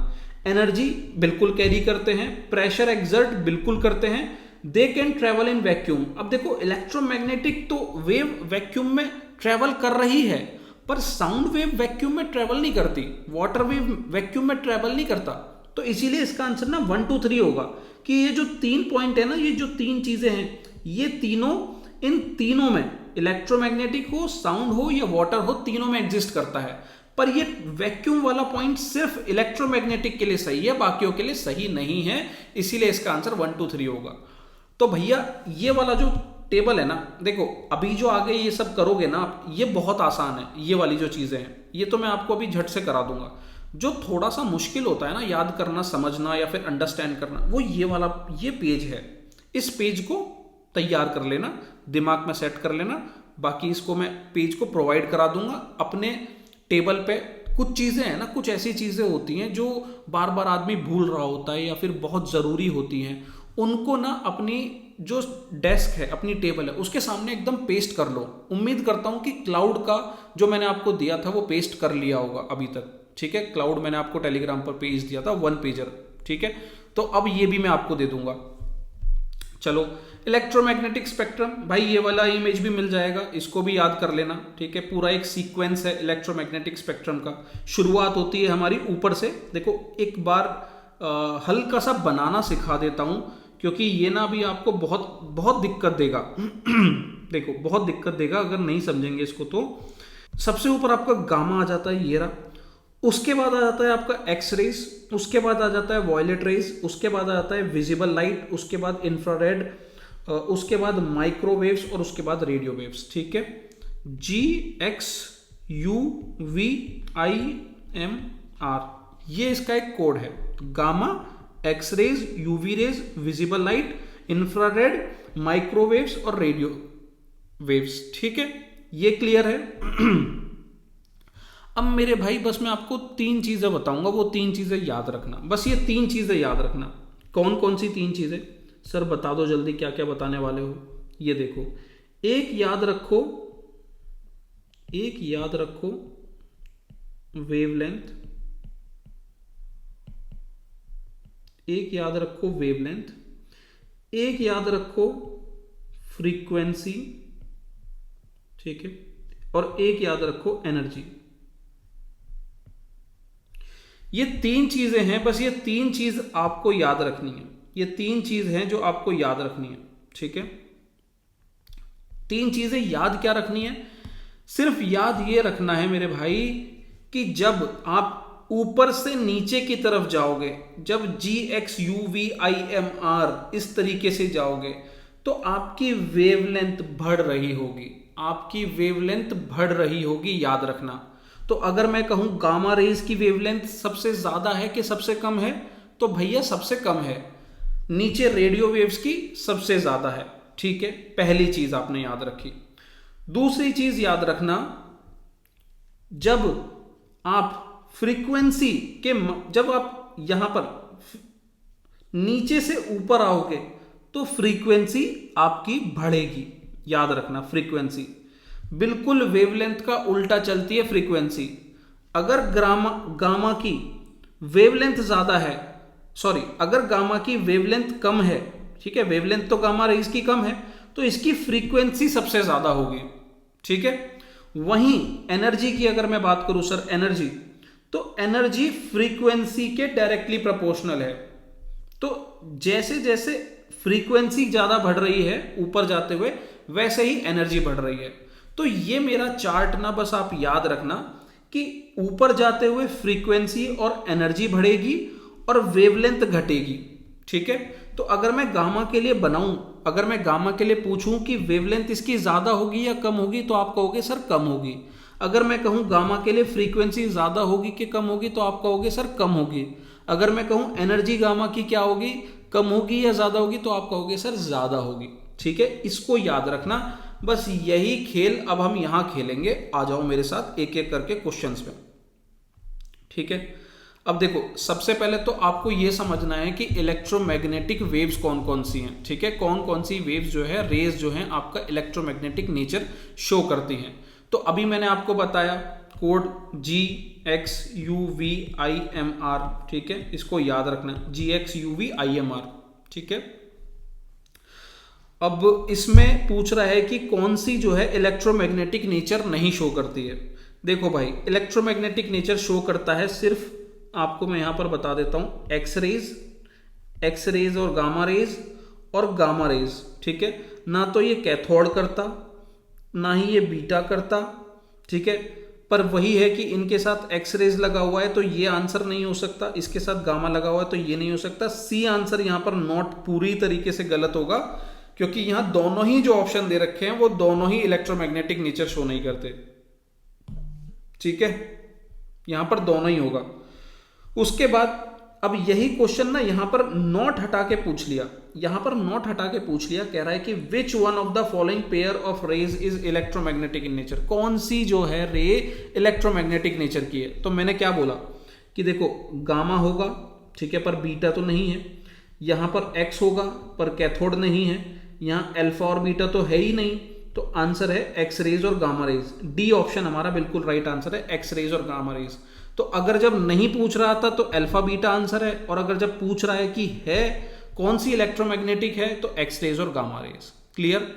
एनर्जी बिल्कुल कैरी करते हैं, प्रेशर एक्सर्ट बिल्कुल करते हैं, they can travel in vacuum. अब देखो इलेक्ट्रोमैग्नेटिक तो वेव वैक्यूम में ट्रेवल कर रही है, पर साउंड वेव वैक्यूम में ट्रेवल नहीं करती, वाटर वेव वैक्यूम में ट्रेवल नहीं करता। तो इसीलिए इसका आंसर ना 1 2 3 होगा कि ये जो 3 पॉइंट है ना, ये जो 3 चीजें हैं, ये तीनों, इन तीनों में इलेक्ट्रोमैग्नेटिक हो, साउंड हो या वाटर हो, तीनों में एग्जिस्ट करता है। पर ये वैक्यूम वाला पॉइंट सिर्फ इलेक्ट्रोमैग्नेटिक के लिए सही है, बाकियों के लिए सही नहीं है, इसीलिए इसका आंसर 1 2 3 होगा। तो भैया ये वाला जो टेबल है ना, देखो अभी जो आगे ये सब करोगे ना आप, ये बहुत आसान है, ये वाली जो चीजें हैं ये तो मैं आपको अभी झट से करा दूंगा। जो थोड़ा सा मुश्किल होता है ना याद करना, समझना या फिर अंडरस्टैंड करना, वो ये वाला ये पेज है। इस पेज को तैयार कर लेना, दिमाग में सेट कर लेना, बाकी इसको मैं पेज को प्रोवाइड करा दूंगा अपने टेबल पे। कुछ चीजें हैं ना, कुछ ऐसी चीजें होती हैं जो बार बार आदमी भूल रहा होता है या फिर बहुत जरूरी होती हैं, उनको ना अपनी जो डेस्क है, अपनी टेबल है, उसके सामने एकदम पेस्ट कर लो। उम्मीद करता हूं कि क्लाउड का जो मैंने आपको दिया था वो पेस्ट कर लिया होगा अभी तक, ठीक है। क्लाउड मैंने आपको टेलीग्राम पर पेज दिया था 1 पेजर, ठीक है। तो अब ये भी मैं आपको दे दूंगा। चलो इलेक्ट्रोमैग्नेटिक स्पेक्ट्रम, भाई ये वाला इमेज भी मिल जाएगा, इसको भी याद कर लेना, ठीक है। पूरा एक सीक्वेंस है इलेक्ट्रोमैग्नेटिक स्पेक्ट्रम का। शुरुआत होती है हमारी ऊपर से। देखो एक बार हल्का सा बनाना सिखा देता हूं, क्योंकि ये ना भी आपको बहुत बहुत दिक्कत देगा देखो बहुत दिक्कत देगा अगर नहीं समझेंगे इसको। तो सबसे ऊपर आपका गामा आ जाता है, ये रहा। उसके बाद आ जाता है आपका एक्स रेज, उसके बाद आ जाता है वॉयलेट रेज, उसके बाद आ जाता है विजिबल लाइट, उसके बाद इंफ्रारेड, उसके बाद माइक्रोवेव्स और उसके बाद रेडियो वेव्स, ठीक है। G X U V I M R, ये इसका एक कोड है। Gamma, X rays, UV rays, visible light, infrared, microwaves और रेडियो वेव्स, ठीक है। ये क्लियर है। अब मेरे भाई बस मैं आपको 3 चीजें बताऊंगा, वो 3 चीजें याद रखना, बस ये 3 चीजें याद रखना। कौन कौन सी 3 चीजें सर बता दो जल्दी, क्या क्या बताने वाले हो। ये देखो, एक याद रखो वेवलेंथ, एक याद रखो वेवलेंथ, एक याद रखो फ्रीक्वेंसी, ठीक है, और एक याद रखो एनर्जी। ये 3 चीजें हैं, बस ये 3 चीज आपको याद रखनी है। ये 3 चीज हैं जो आपको याद रखनी है, ठीक है। 3 चीजें याद क्या रखनी है, सिर्फ याद ये रखना है मेरे भाई कि जब आप ऊपर से नीचे की तरफ जाओगे, जब G X U V I M R इस तरीके से जाओगे, तो आपकी वेवलेंथ बढ़ रही होगी, आपकी वेवलेंथ बढ़ रही होगी, याद रखना। तो अगर मैं कहूं गामा रेज की वेवलेंथ सबसे ज्यादा है कि सबसे कम है, तो भैया सबसे कम है। नीचे रेडियो वेव्स की सबसे ज्यादा है, ठीक है। पहली चीज आपने याद रखी। दूसरी चीज याद रखना, जब आप फ्रीक्वेंसी के जब आप यहां पर नीचे से ऊपर आओगे तो फ्रीक्वेंसी आपकी बढ़ेगी, याद रखना। फ्रीक्वेंसी बिल्कुल वेवलेंथ का उल्टा चलती है फ्रीक्वेंसी। अगर गामा की वेवलेंथ ज्यादा है, सॉरी, अगर गामा की वेवलेंथ कम है, ठीक है, वेवलेंथ तो गामा रेज की कम है, तो इसकी फ्रीक्वेंसी सबसे ज्यादा होगी, ठीक है। वहीं एनर्जी की अगर मैं बात करूं सर, एनर्जी, तो एनर्जी फ्रीक्वेंसी के डायरेक्टली प्रोपोर्शनल है। तो जैसे जैसे फ्रीक्वेंसी ज्यादा बढ़ रही है ऊपर जाते हुए, वैसे ही एनर्जी बढ़ रही है। तो ये मेरा चार्ट ना बस आप याद रखना कि ऊपर जाते हुए फ्रीक्वेंसी और एनर्जी बढ़ेगी और वेवलेंथ घटेगी, ठीक है। तो अगर मैं गामा के लिए बनाऊं, अगर मैं गामा के लिए पूछूं कि वेवलेंथ इसकी ज्यादा होगी या कम होगी, तो आप कहोगे सर कम होगी। अगर मैं कहूं गामा के लिए फ्रीक्वेंसी ज्यादा होगी कि कम होगी, तो आप कहोगे सर कम होगी। अगर मैं कहूं एनर्जी गामा की क्या होगी, कम होगी या ज्यादा होगी, तो आप कहोगे सर ज्यादा होगी, ठीक है। इसको याद रखना, बस यही खेल अब हम यहां खेलेंगे। आ जाओ मेरे साथ एक एक करके क्वेश्चंस में, ठीक है। अब देखो, सबसे पहले तो आपको यह समझना है कि इलेक्ट्रोमैग्नेटिक वेव्स कौन कौन सी हैं, ठीक है। कौन कौन सी वेव्स जो है, रेज जो है, आपका इलेक्ट्रोमैग्नेटिक नेचर शो करती हैं। तो अभी मैंने आपको बताया code G X U V I M R, ठीक है, इसको याद रखना, G X U V I M R, ठीक है। अब इसमें पूछ रहा है कि कौन सी जो है इलेक्ट्रोमैग्नेटिक नेचर नहीं शो करती है। देखो भाई, इलेक्ट्रोमैग्नेटिक नेचर शो करता है सिर्फ, आपको मैं यहां पर बता देता हूं, एक्स रेज और गामा रेज, ठीक है। ना तो ये कैथोड करता, ना ही ये बीटा करता, ठीक है। पर वही है कि इनके साथ एक्स रेज लगा हुआ है तो ये आंसर नहीं हो सकता, इसके साथ गामा लगा हुआ है तो ये नहीं हो सकता। सी आंसर यहाँ पर नॉट पूरी तरीके से गलत होगा, क्योंकि यहाँ दोनों ही जो ऑप्शन दे रखे हैं वो दोनों ही इलेक्ट्रोमैग्नेटिक नेचर शो नहीं करते। ठीक है, यहां पर दोनों ही होगा। उसके बाद अब यही क्वेश्चन ना यहां पर नॉट हटा के पूछ लिया, यहां पर नॉट हटा के पूछ लिया, कह रहा है कि which one of the following pair of rays is electromagnetic in nature, कौन सी जो है रे इलेक्ट्रोमैग्नेटिक नेचर की है। तो मैंने क्या बोला कि देखो गामा होगा, ठीक है, पर बीटा तो नहीं है, यहां पर एक्स होगा पर कैथोड नहीं है, यहां अल्फा और बीटा तो है ही नहीं, तो आंसर है एक्स रेज और गामा रेज। डी ऑप्शन हमारा बिल्कुल राइट आंसर है, एक्स रेज और गामा रेज। तो अगर जब नहीं पूछ रहा था तो अल्फा बीटा आंसर है, और अगर जब पूछ रहा है कि है कौन सी इलेक्ट्रोमैग्नेटिक है तो एक्स रेज और गामा रेज। क्लियर।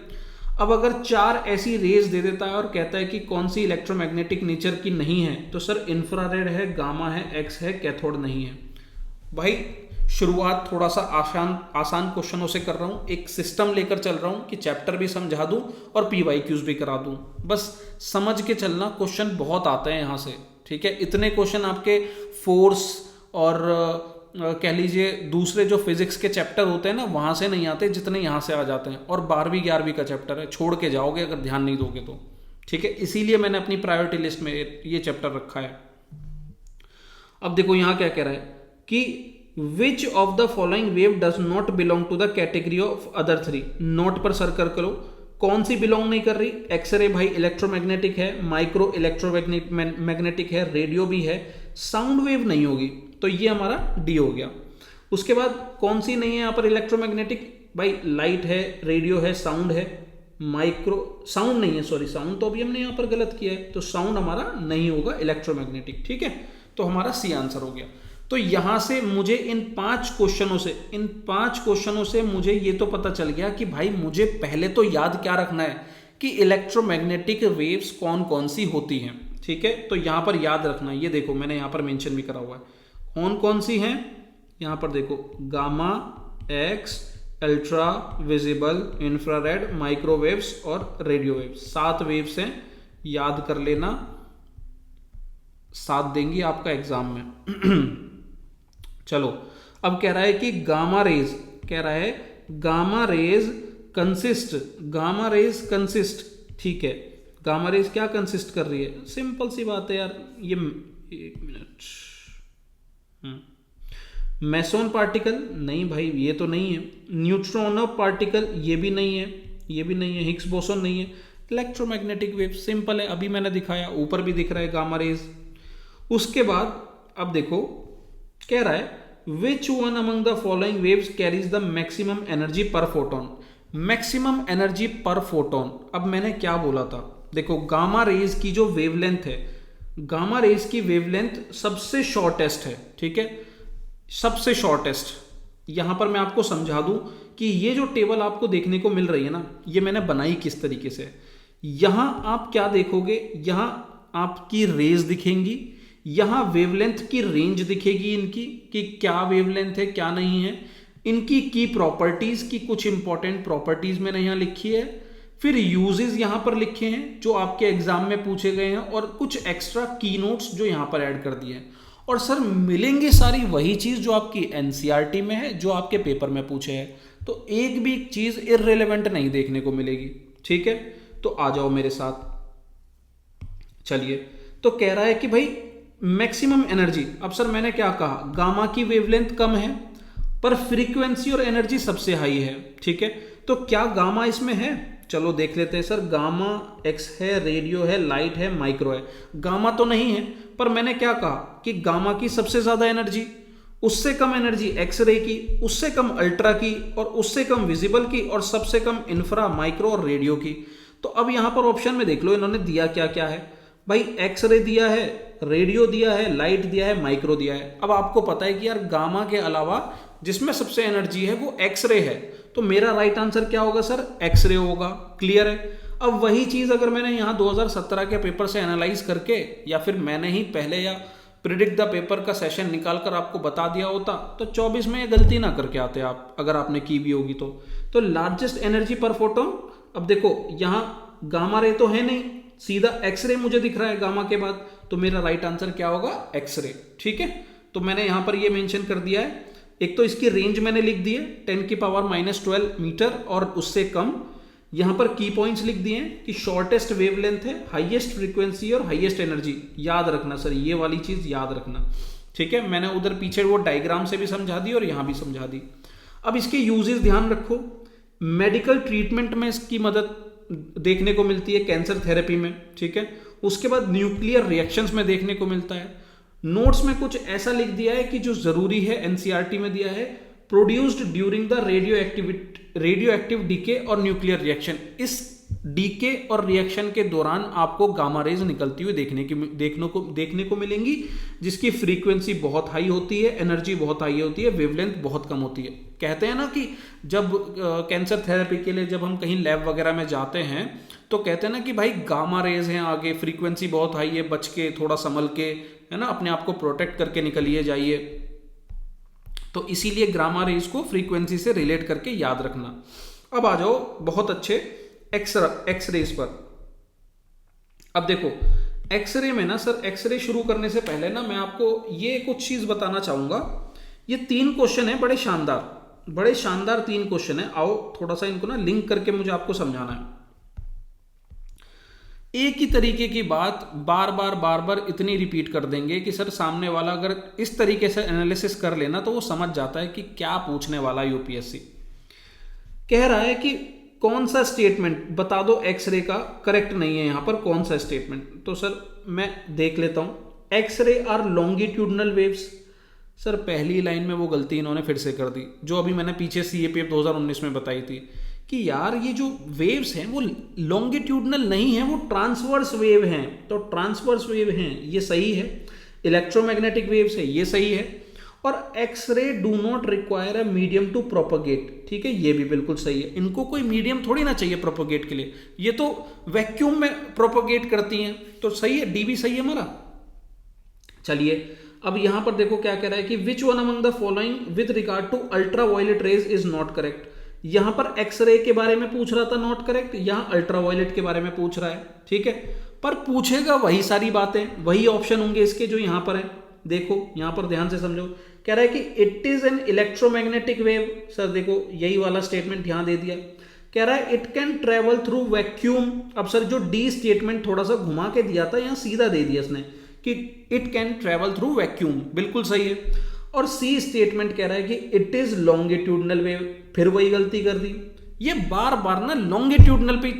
अब अगर 4 ऐसी रेज दे देता है और कहता है कि कौन सी इलेक्ट्रोमैग्नेटिक नेचर की नहीं है, तो सर इंफ्रारेड है, गामा है, एक्स है, कैथोड नहीं है। भाई शुरुआत थोड़ा सा आसान क्वेश्चनों से कर रहा हूं, एक सिस्टम लेकर चल रहा हूं कि चैप्टर भी समझा दूं और पीवाईक्यूज भी करा दूं, बस समझ के चलना। क्वेश्चन बहुत आते हैं यहां से, ठीक है। इतने क्वेश्चन आपके फोर्स और कह लीजिए दूसरे जो फिजिक्स के चैप्टर होते हैं ना वहां से नहीं आते जितने यहां से आ जाते हैं, और 12वीं 11वीं का चैप्टर है, छोड़ के जाओगे अगर ध्यान नहीं दोगे तो, ठीक है। इसीलिए मैंने अपनी प्रायोरिटी लिस्ट में ये चैप्टर रखा है। अब देखो यहां क्या कह रहा है कि which of the following wave does not belong to the category of other 3। Note पर सर्कल करो, कौन सी बिलोंग नहीं कर रही। एक्सरे भाई इलेक्ट्रोमैग्नेटिक है, माइक्रो इलेक्ट्रोमैग्नेटिक है, रेडियो भी है, साउंड वेव नहीं होगी, तो ये हमारा डी हो गया। उसके बाद कौन सी नहीं है यहाँ पर इलेक्ट्रोमैग्नेटिक, भाई लाइट है, रेडियो है, साउंड है, माइक्रो साउंड नहीं है, सॉरी साउंड तो अभी हमने यहाँ पर गलत किया है, तो साउंड हमारा नहीं होगा इलेक्ट्रोमैग्नेटिक, ठीक है। तो हमारा सी आंसर हो गया। तो यहां से मुझे इन 5 क्वेश्चनों से मुझे ये तो पता चल गया कि भाई मुझे पहले तो याद क्या रखना है कि इलेक्ट्रोमैग्नेटिक वेव्स कौन कौन सी होती हैं, ठीक है। तो यहां पर याद रखना, ये देखो मैंने यहां पर मेंशन भी करा हुआ है कौन कौन सी हैं। यहां पर देखो gamma, x, ultra visible, infrared, microwaves और रेडियो वेव्स, 7 वेव्स हैं, याद कर लेना, साथ देंगी आपका एग्जाम में। चलो अब कह रहा है कि गामा रेज, कह रहा है गामा रेज कंसिस्ट, ठीक है। गामा रेज क्या कंसिस्ट कर रही है, सिंपल सी बात है यार, ये 1 मिनट, मेसोन पार्टिकल नहीं भाई, ये तो नहीं है। न्यूट्रॉनो पार्टिकल ये भी नहीं है, ये भी नहीं है। हिग्स बोसोन नहीं है। इलेक्ट्रोमैग्नेटिक वेव सिंपल है, अभी मैंने दिखाया, ऊपर भी दिख रहा है गामा रेज। उसके बाद अब देखो कह रहा है विच one among the following waves carries the maximum energy पर फोटोन। मैक्सिमम एनर्जी पर फोटोन, अब मैंने क्या बोला था, देखो गामा रेज की जो वेवलेंथ है, गामा रेज की वेवलेंथ सबसे शॉर्टेस्ट है, ठीक है, सबसे शॉर्टेस्ट। यहां पर मैं आपको समझा दूं कि ये जो टेबल आपको देखने को मिल रही है ना, ये मैंने बनाई किस तरीके से। यहां आप क्या देखोगे, यहां आपकी रेज दिखेंगी, यहां वेवलेंथ की रेंज दिखेगी इनकी कि क्या वेवलेंथ है क्या नहीं है, इनकी की प्रॉपर्टीज की कुछ इंपॉर्टेंट प्रॉपर्टीज मैंने यहां लिखी है, फिर यूजेस यहां पर लिखे हैं जो आपके एग्जाम में पूछे गए हैं, और कुछ एक्स्ट्रा की नोट्स जो यहां पर ऐड कर दिए हैं। और सर मिलेंगे सारी वही चीज जो आपकी एनसीईआरटी में है, जो आपके पेपर में पूछे हैं, तो एक भी चीज इररिलेवेंट नहीं देखने को मिलेगी, ठीक है। तो आ जाओ मेरे साथ, चलिए। तो कह रहा है कि भाई मैक्सिमम एनर्जी, अब सर मैंने क्या कहा, गामा की वेवलेंथ कम है पर फ्रीक्वेंसी और एनर्जी सबसे हाई है, ठीक है। तो क्या गामा इसमें है, चलो देख लेते हैं। सर गामा एक्स है, रेडियो है, लाइट है, माइक्रो है, गामा तो नहीं है, पर मैंने क्या कहा कि गामा की सबसे ज्यादा एनर्जी, उससे कम एनर्जी एक्सरे की, उससे कम अल्ट्रा की, और उससे कम विजिबल की, और सबसे कम इंफ्रा, माइक्रो और रेडियो की। तो अब यहां पर ऑप्शन में देख लो इन्होंने दिया क्या क्या है, भाई एक्सरे दिया है, रेडियो दिया है, लाइट दिया है, माइक्रो दिया है। अब आपको पता है कि यार गामा के अलावा जिसमें सबसे एनर्जी है वो एक्सरे है, तो मेरा राइट आंसर क्या होगा सर, एक्सरे होगा। क्लियर है। अब वही चीज अगर मैंने यहाँ 2017 के पेपर से एनालाइज करके, या फिर मैंने ही पहले या प्रिडिक्ट द पेपर का सेशन निकालकर आपको बता दिया होता, तो 24 में ये गलती ना करके आते आप, अगर आपने की भी होगी तो। लार्जेस्ट एनर्जी पर फोटोन, अब देखो यहाँ गामा रे तो है नहीं, सीधा एक्सरे मुझे दिख रहा है गामा के बाद, तो मेरा राइट आंसर क्या होगा, एक्सरे। ठीक है, तो मैंने यहां पर ये मेंशन कर दिया है। एक तो इसकी रेंज मैंने लिख दी है 10⁻⁻12 मीटर और उससे कम। यहां पर की पॉइंट्स लिख दिए हैं कि शॉर्टेस्ट वेवलेंथ है, हाईएस्ट फ्रीक्वेंसी और हाईएस्ट एनर्जी। याद रखना सर, ये वाली चीज याद रखना। ठीक है, मैंने उधर पीछे वो डायग्राम से भी समझा दी और यहां भी समझा दी। अब इसके यूजेस ध्यान रखो। मेडिकल ट्रीटमेंट में इसकी मदद देखने को मिलती है, कैंसर थेरेपी में। ठीक है, उसके बाद न्यूक्लियर रिएक्शंस में देखने को मिलता है। नोट्स में कुछ ऐसा लिख दिया है कि जो जरूरी है, एनसीईआरटी में दिया है, produced during the radio active decay और न्यूक्लियर रिएक्शन। इस डीके और रिएक्शन के दौरान आपको गामा रेज निकलती हुई देखने को मिलेंगी, जिसकी फ्रीक्वेंसी बहुत हाई होती है, एनर्जी बहुत हाई होती है, वेवलेंथ बहुत कम होती है। कहते हैं ना कि जब कैंसर थेरेपी के लिए जब हम कहीं लैब वगैरह में जाते हैं तो कहते हैं ना कि भाई गामा रेज हैं आगे, फ्रीक्वेंसी बहुत हाई है, बच के थोड़ा संभल के, है ना, अपने आप को प्रोटेक्ट करके निकलिए जाइए। तो इसीलिए गामा रेज को फ्रीक्वेंसी से रिलेट करके याद रखना। अब आ जाओ बहुत अच्छे एक्सरेज पर। अब देखो एक्सरे में ना सर, एक्सरे शुरू करने से पहले ना मैं आपको ये कुछ चीज बताना चाहूंगा। ये 3 क्वेश्चन है, बड़े शानदार 3 क्वेश्चन है। आओ थोड़ा सा इनको ना लिंक करके मुझे आपको समझाना है। एक ही तरीके की बात बार बार इतनी रिपीट कर देंगे कि सर सामने वाला अगर इस तरीके से एनालिसिस कर लेना तो वो समझ जाता है कि क्या पूछने वाला यूपीएससी। कह रहा है कि कौन सा स्टेटमेंट बता दो एक्सरे का करेक्ट नहीं है, यहां पर कौन सा स्टेटमेंट। तो सर मैं देख लेता हूं। X ray are longitudinal waves. Sir पहली लाइन में वो गलती इन्होंने फिर से कर दी, जो अभी मैंने पीछे सीएपीएफ 2019 में बताई थी कि यार ये जो वेव्स हैं वो लॉन्गिट्यूडनल नहीं है, वो ट्रांसवर्स वेव हैं। तो ट्रांसवर्स वेव हैं, ये सही है। इलेक्ट्रोमैग्नेटिक वेव्स है, ये सही है। और X ray do not require a medium to propagate. ठीक है, ये भी बिल्कुल सही है। इनको कोई मीडियम थोड़ी ना चाहिए प्रोपोगेट के लिए, ये तो वैक्यूम में प्रोपोगेट करती हैं। तो सही है, डी भी सही है हमारा। चलिए अब यहां पर देखो क्या कह रहा है कि which one among the following with regard to ultra violet rays is not correct. यहां पर एक्सरे के बारे में पूछ रहा था, नॉट करेक्ट। यहां अल्ट्रा वायलेट के बारे में पूछ रहा है। ठीक है, पर पूछेगा वही सारी बातें, वही ऑप्शन होंगे इसके जो यहां पर है। देखो यहां पर ध्यान से समझो, कह रहा है कि it is an electromagnetic wave. Sir देखो यही वाला स्टेटमेंट यहां दे दिया। कह रहा है it can travel through vacuum. अब सर जो डी स्टेटमेंट थोड़ा सा घुमा के दिया था, यहां सीधा दे दिया इसने कि it can travel through vacuum, बिल्कुल सही है। और सी स्टेटमेंट कह रहा है कि इट इज लॉन्गिट्यूडनल वेव, फिर वही गलती कर दी। ये बार बार ना लॉन्गिट्यूडनल पे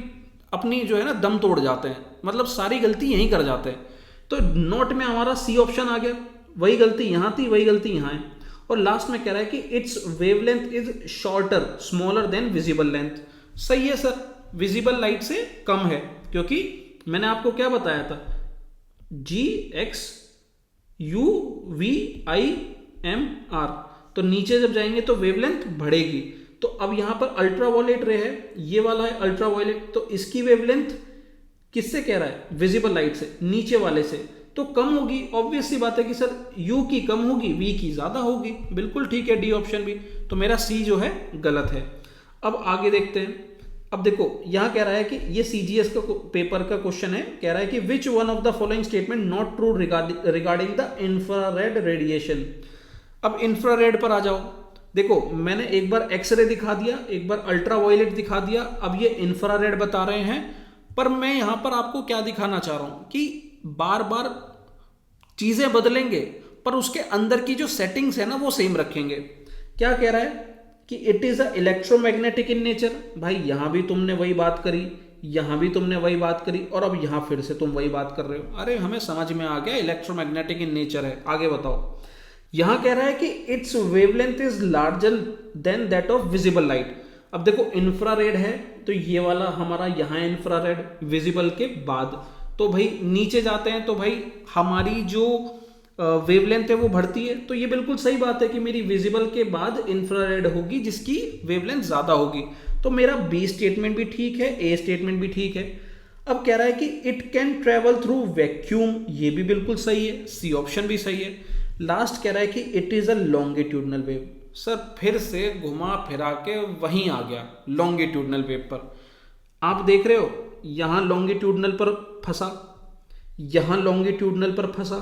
अपनी जो है ना दम तोड़ जाते हैं, मतलब सारी गलती यहीं कर जाते हैं। तो नोट में हमारा सी ऑप्शन आ गया, वही गलती यहां थी, वही गलती यहां है। और लास्ट में कह रहा है कि it's wavelength is shorter smaller than visible length. सही है सर, विजिबल लाइट से कम है, क्योंकि मैंने आपको क्या बताया था, GX UVIMR। तो नीचे जब जाएंगे तो वेवलेंथ बढ़ेगी। तो अब यहां पर अल्ट्रावायलेट रे है, ये वाला है अल्ट्रावायलेट, तो इसकी वेवलेंथ किससे कह रहा है, विजिबल लाइट से, नीचे वाले से, तो कम होगी। ऑब्वियस सी बात है कि सर U की कम होगी, V की ज्यादा होगी। बिल्कुल ठीक है, डी ऑप्शन भी। तो मेरा C जो है गलत है। अब आगे देखते हैं। अब देखो यहां कह रहा है कि ये CGS का पेपर का क्वेश्चन है। कह रहा है कि which one of the following statement not true regarding the infrared radiation. अब इंफ्रारेड पर आ जाओ। देखो मैंने एक बार एक्सरे दिखा दिया, एक बार अल्ट्रावायलेट दिखा दिया, अब ये इंफ्रारेड बता रहे हैं। पर मैं यहां पर आपको क्या दिखाना चाह रहा हूं कि बार बार चीजें बदलेंगे पर उसके अंदर की जो सेटिंग्स है ना वो सेम रखेंगे। क्या कह रहा है कि it is a electromagnetic in nature. भाई यहां भी तुमने वही बात करी, यहां भी तुमने वही बात करी, और अब यहां फिर से तुम वही बात कर रहे हो। अरे हमें समझ में आ गया, इलेक्ट्रोमैग्नेटिक इन नेचर है। आगे बताओ। यहां कह रहा है कि it's wavelength is larger than that of visible light. अब देखो इंफ्रारेड है तो ये वाला हमारा यहां इंफ्रारेड, विजिबल के बाद। तो भाई नीचे जाते हैं तो भाई हमारी जो वेवलेंथ है वो बढ़ती है। तो ये बिल्कुल सही बात है कि मेरी विजिबल के बाद इंफ्रारेड होगी जिसकी वेवलेंथ ज्यादा होगी। तो मेरा बी स्टेटमेंट भी ठीक है, ए स्टेटमेंट भी ठीक है। अब कह रहा है कि it can travel through vacuum, ये भी बिल्कुल सही है, सी ऑप्शन भी सही है। लास्ट कह रहा है कि it is a longitudinal wave. Sir फिर से घुमा फिरा के वहीं आ गया लॉन्गिट्यूडनल वेव पर। आप देख रहे हो यहां लॉन्गिट्यूडनल पर फंसा, यहां लॉन्गिट्यूडनल पर फंसा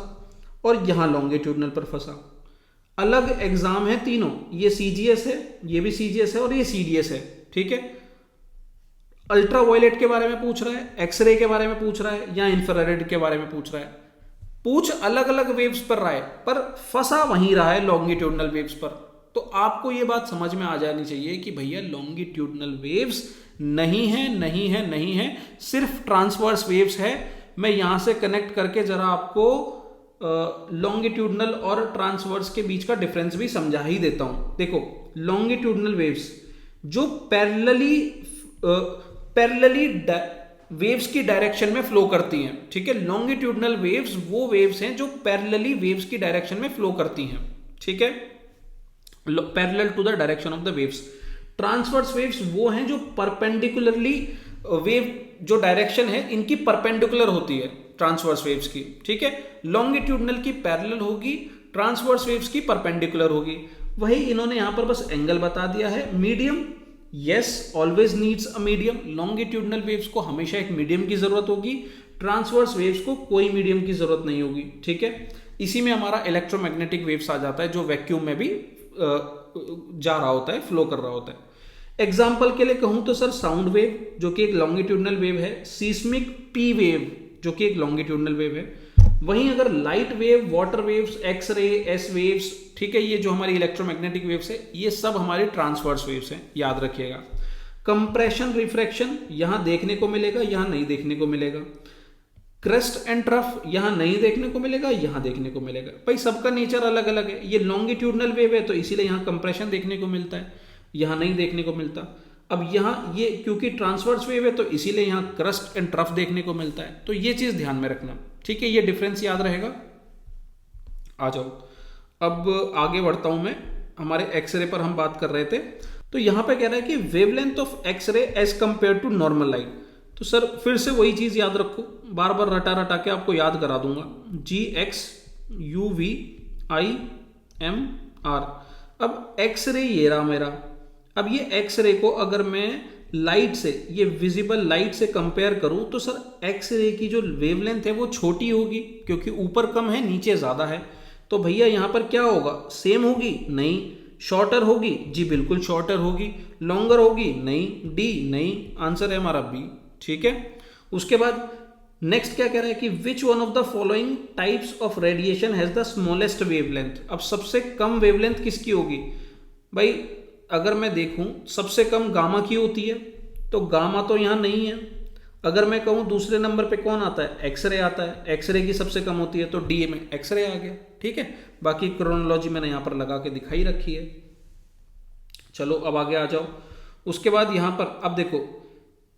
और यहां लॉन्गिट्यूडनल पर फंसा। अलग एग्जाम है तीनों, ये सीजीएस है, ये भी सीजीएस है और ये सीडीएस है, ठीक है। अल्ट्रावायलेट के बारे में पूछ रहा है, एक्सरे के बारे में पूछ रहा है या इंफ्रारेड के बारे में पूछ रहा है। पूछ अलग अलग वेव्स पर रहा है पर फंसा वहीं रहा है लॉन्गिट्यूडनल वेव्स पर। तो आपको यह बात समझ में आ जानी चाहिए कि भैया लॉन्गिट्यूडनल वेव्स नहीं है, नहीं है, नहीं है, सिर्फ ट्रांसवर्स वेव्स है। मैं यहां से कनेक्ट करके जरा आपको लॉन्गिट्यूडनल और ट्रांसवर्स के बीच का डिफरेंस भी समझा ही देता हूं। देखो, लॉन्गिट्यूडनल वेव्स जो पैरेलली वेव्स की डायरेक्शन में फ्लो करती हैं, ठीक है। लॉन्गिट्यूडनल वेव्स वो वेव्स हैं जो पैरेलली वेव्स की डायरेक्शन में फ्लो करती हैं, ठीक है, parallel to the direction of the waves. Transverse waves वो हैं जो परपेंडिकुलरली वेव जो डायरेक्शन है इनकी परपेंडिकुलर होती है ट्रांसवर्स वेव्स की, ठीक है। लॉन्गिट्यूडनल की पैरेलल होगी, ट्रांसवर्स वेव्स की परपेंडिकुलर होगी। वही इन्होंने यहां पर बस एंगल बता दिया है। Medium, yes, always needs a medium. Longitudinal waves को हमेशा एक मीडियम की जरूरत होगी, ट्रांसवर्स वेव्स को कोई मीडियम की जरूरत नहीं होगी, ठीक है। इसी में हमारा इलेक्ट्रोमैग्नेटिक वेव्स आ जाता है जो वैक्यूम में भी जा रहा होता है, फ्लो कर रहा होता है। एग्जाम्पल के लिए कहूं तो सर साउंड वेव जो कि एक लॉन्गिट्यूडनल वेव है, सीस्मिक पी वेव जो कि एक लॉन्गिट्यूडनल वेव है। वहीं अगर light wave, water waves, X ray, S waves, ठीक है, ये जो हमारी इलेक्ट्रोमैग्नेटिक वेव्स है ये सब हमारी ट्रांसवर्स वेव्स हैं, याद रखिएगा। कंप्रेशन, रिफ्रैक्शन यहां देखने को मिलेगा, यहां नहीं देखने को मिलेगा। क्रेस्ट एंड ट्रफ यहां नहीं देखने को मिलेगा, यहां देखने को मिलेगा। भाई सबका नेचर अलग अलग है। ये लॉन्गिट्यूडनल वेव है तो इसीलिए यहां कंप्रेशन देखने को मिलता है, यहां नहीं देखने को मिलता। अब यहां ये क्योंकि ट्रांसवर्स वेव है तो इसीलिए यहां क्रस्ट एंड ट्रफ देखने को मिलता है। तो ये चीज ध्यान में रखना, ठीक है, ये डिफरेंस याद रहेगा। आ जाओ, अब आगे बढ़ता हूं मैं। हमारे एक्सरे पर हम बात कर रहे थे, तो यहां पे कह रहा है कि wavelength of X ray as compare to normal light. तो सर फिर से वही चीज याद रखो, बार बार रटा रटा के आपको याद करा दूंगा। GX UV IM R। अब एक्सरे ये रहा मेरा। अब ये एक्सरे को अगर मैं लाइट से, ये विजिबल लाइट से कंपेयर करूं तो सर एक्सरे की जो वेवलेंथ है वो छोटी होगी क्योंकि ऊपर कम है नीचे ज्यादा है। तो भैया यहां पर क्या होगा, सेम होगी? नहीं। शॉर्टर होगी? जी बिल्कुल शॉर्टर होगी। लॉन्गर होगी? नहीं। डी नहीं, आंसर है हमारा बी, ठीक है। उसके बाद नेक्स्ट क्या कह रहा है कि which one of the following types of radiation has the smallest wavelength. अब सबसे कम वेवलेंथ किसकी होगी भाई? अगर मैं देखूं सबसे कम गामा की होती है, तो गामा तो यहां नहीं है। अगर मैं कहूं दूसरे नंबर पे कौन आता है, एक्सरे आता है, एक्सरे की सबसे कम होती है तो डी में एक्सरे आ गया, ठीक है। बाकी क्रोनोलॉजी मैंने यहां पर लगा के दिखाई रखी है। चलो अब आगे आ जाओ। उसके बाद यहां पर अब देखो,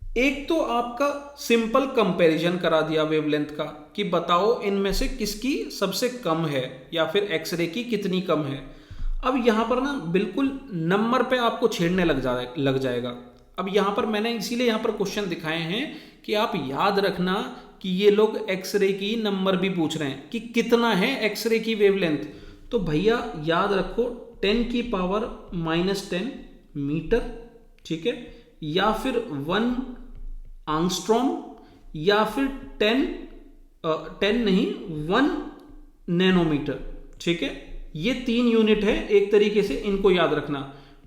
एक तो आपका सिंपल कंपैरिजन करा दिया वेवलेंथ का कि बताओ इनमें से किसकी सबसे कम है या फिर एक्सरे की कितनी कम है। अब यहां पर ना बिल्कुल नंबर पे आपको छेड़ने लग जाएगा। अब यहां पर मैंने इसीलिए यहां पर क्वेश्चन दिखाए हैं कि आप याद रखना कि ये लोग एक्सरे की नंबर भी पूछ रहे हैं कि कितना है एक्सरे की वेवलेंथ। तो भैया याद रखो 10 की पावर -10 मीटर, ठीक है, या फिर 1 आंगस्ट्रॉम या फिर 10 नहीं 1 नैनोमीटर, ठीक है। ये 3 यूनिट है एक तरीके से, इनको याद रखना।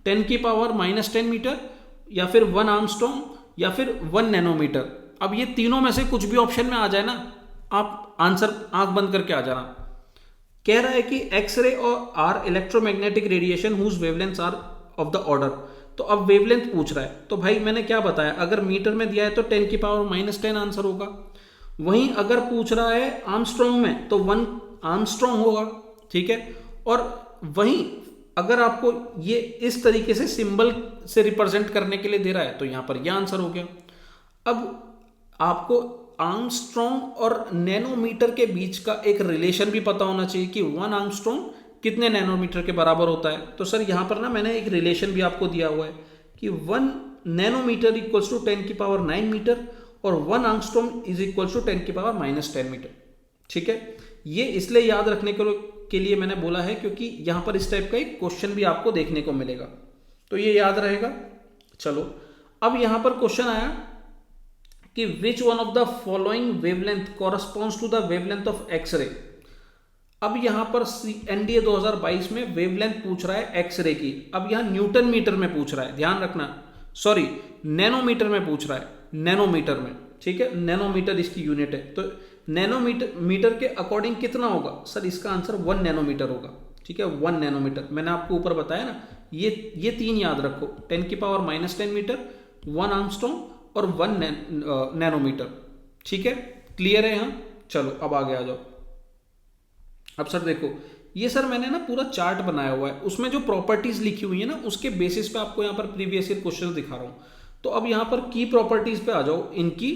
10 की पावर -10 मीटर या फिर 1 आर्मस्ट्रॉन्ग या फिर 1 नैनोमीटर। अब ये तीनों में से कुछ भी ऑप्शन में आ जाए ना, आप आंसर आंख बंद करके आ जाना। कह रहा है कि एक्सरे और are electromagnetic radiation whose wavelengths are of the order. तो अब वेवलेंथ पूछ रहा है, तो भाई मैंने क्या बताया, अगर मीटर में दिया है तो 10 की पावर -10 आंसर होगा। वहीं अगर पूछ रहा है आर्मस्ट्रॉन्ग में तो 1 आर्मस्ट्रॉन्ग होगा, ठीक है। और वहीं अगर आपको ये इस तरीके से सिंबल से रिप्रेजेंट करने के लिए दे रहा है तो यहां पर यह आंसर हो गया। अब आपको आर्मस्ट्रॉन्ग और नैनोमीटर के बीच का एक रिलेशन भी पता होना चाहिए कि 1 आर्मस्ट्रॉन्ग कितने नैनोमीटर के बराबर होता है। तो सर यहां पर ना मैंने एक रिलेशन भी आपको दिया हुआ है कि 1 नैनोमीटर इक्वल्स टू 10 की पावर 9 मीटर और 1 आर्मस्ट्रॉन्ग इज इक्वल्स टू 10 की पावर -10 मीटर, ठीक है। ये इसलिए याद रखने के लिए मैंने बोला है क्योंकि यहां पर इस टाइप का एक क्वेश्चन भी आपको देखने को मिलेगा, तो ये याद रहेगा। चलो अब यहां पर क्वेश्चन आया कि which one of the following wavelength corresponds to the wavelength of X ray. अब यहां पर एनडीए 2022 में वेवलेंथ पूछ रहा है एक्सरे की। अब यहां न्यूटन मीटर में पूछ रहा है, ध्यान रखना, सॉरी नैनोमीटर में पूछ रहा है, नैनोमीटर में, ठीक है, नैनोमीटर इसकी यूनिट है। तो नैनोमीटर के अकॉर्डिंग कितना होगा सर, इसका आंसर 1 नैनोमीटर होगा, ठीक है, 1 नैनोमीटर। मैंने आपको ऊपर बताया ना, ये 3 याद रखो, 10⁻⁻10 मीटर, 1 आर्मस्ट्रॉन्ग और 1 नैनोमीटर, ठीक है, क्लियर है यहाँ। चलो अब आगे आ जाओ। अब सर देखो, ये सर मैंने ना पूरा चार्ट बनाया हुआ है, उसमें जो प्रॉपर्टीज लिखी हुई है ना, उसके बेसिस पे आपको यहाँ पर प्रीवियस ईयर क्वेश्चन दिखा रहा हूँ। तो अब यहाँ पर की प्रॉपर्टीज पे आ जाओ, इनकी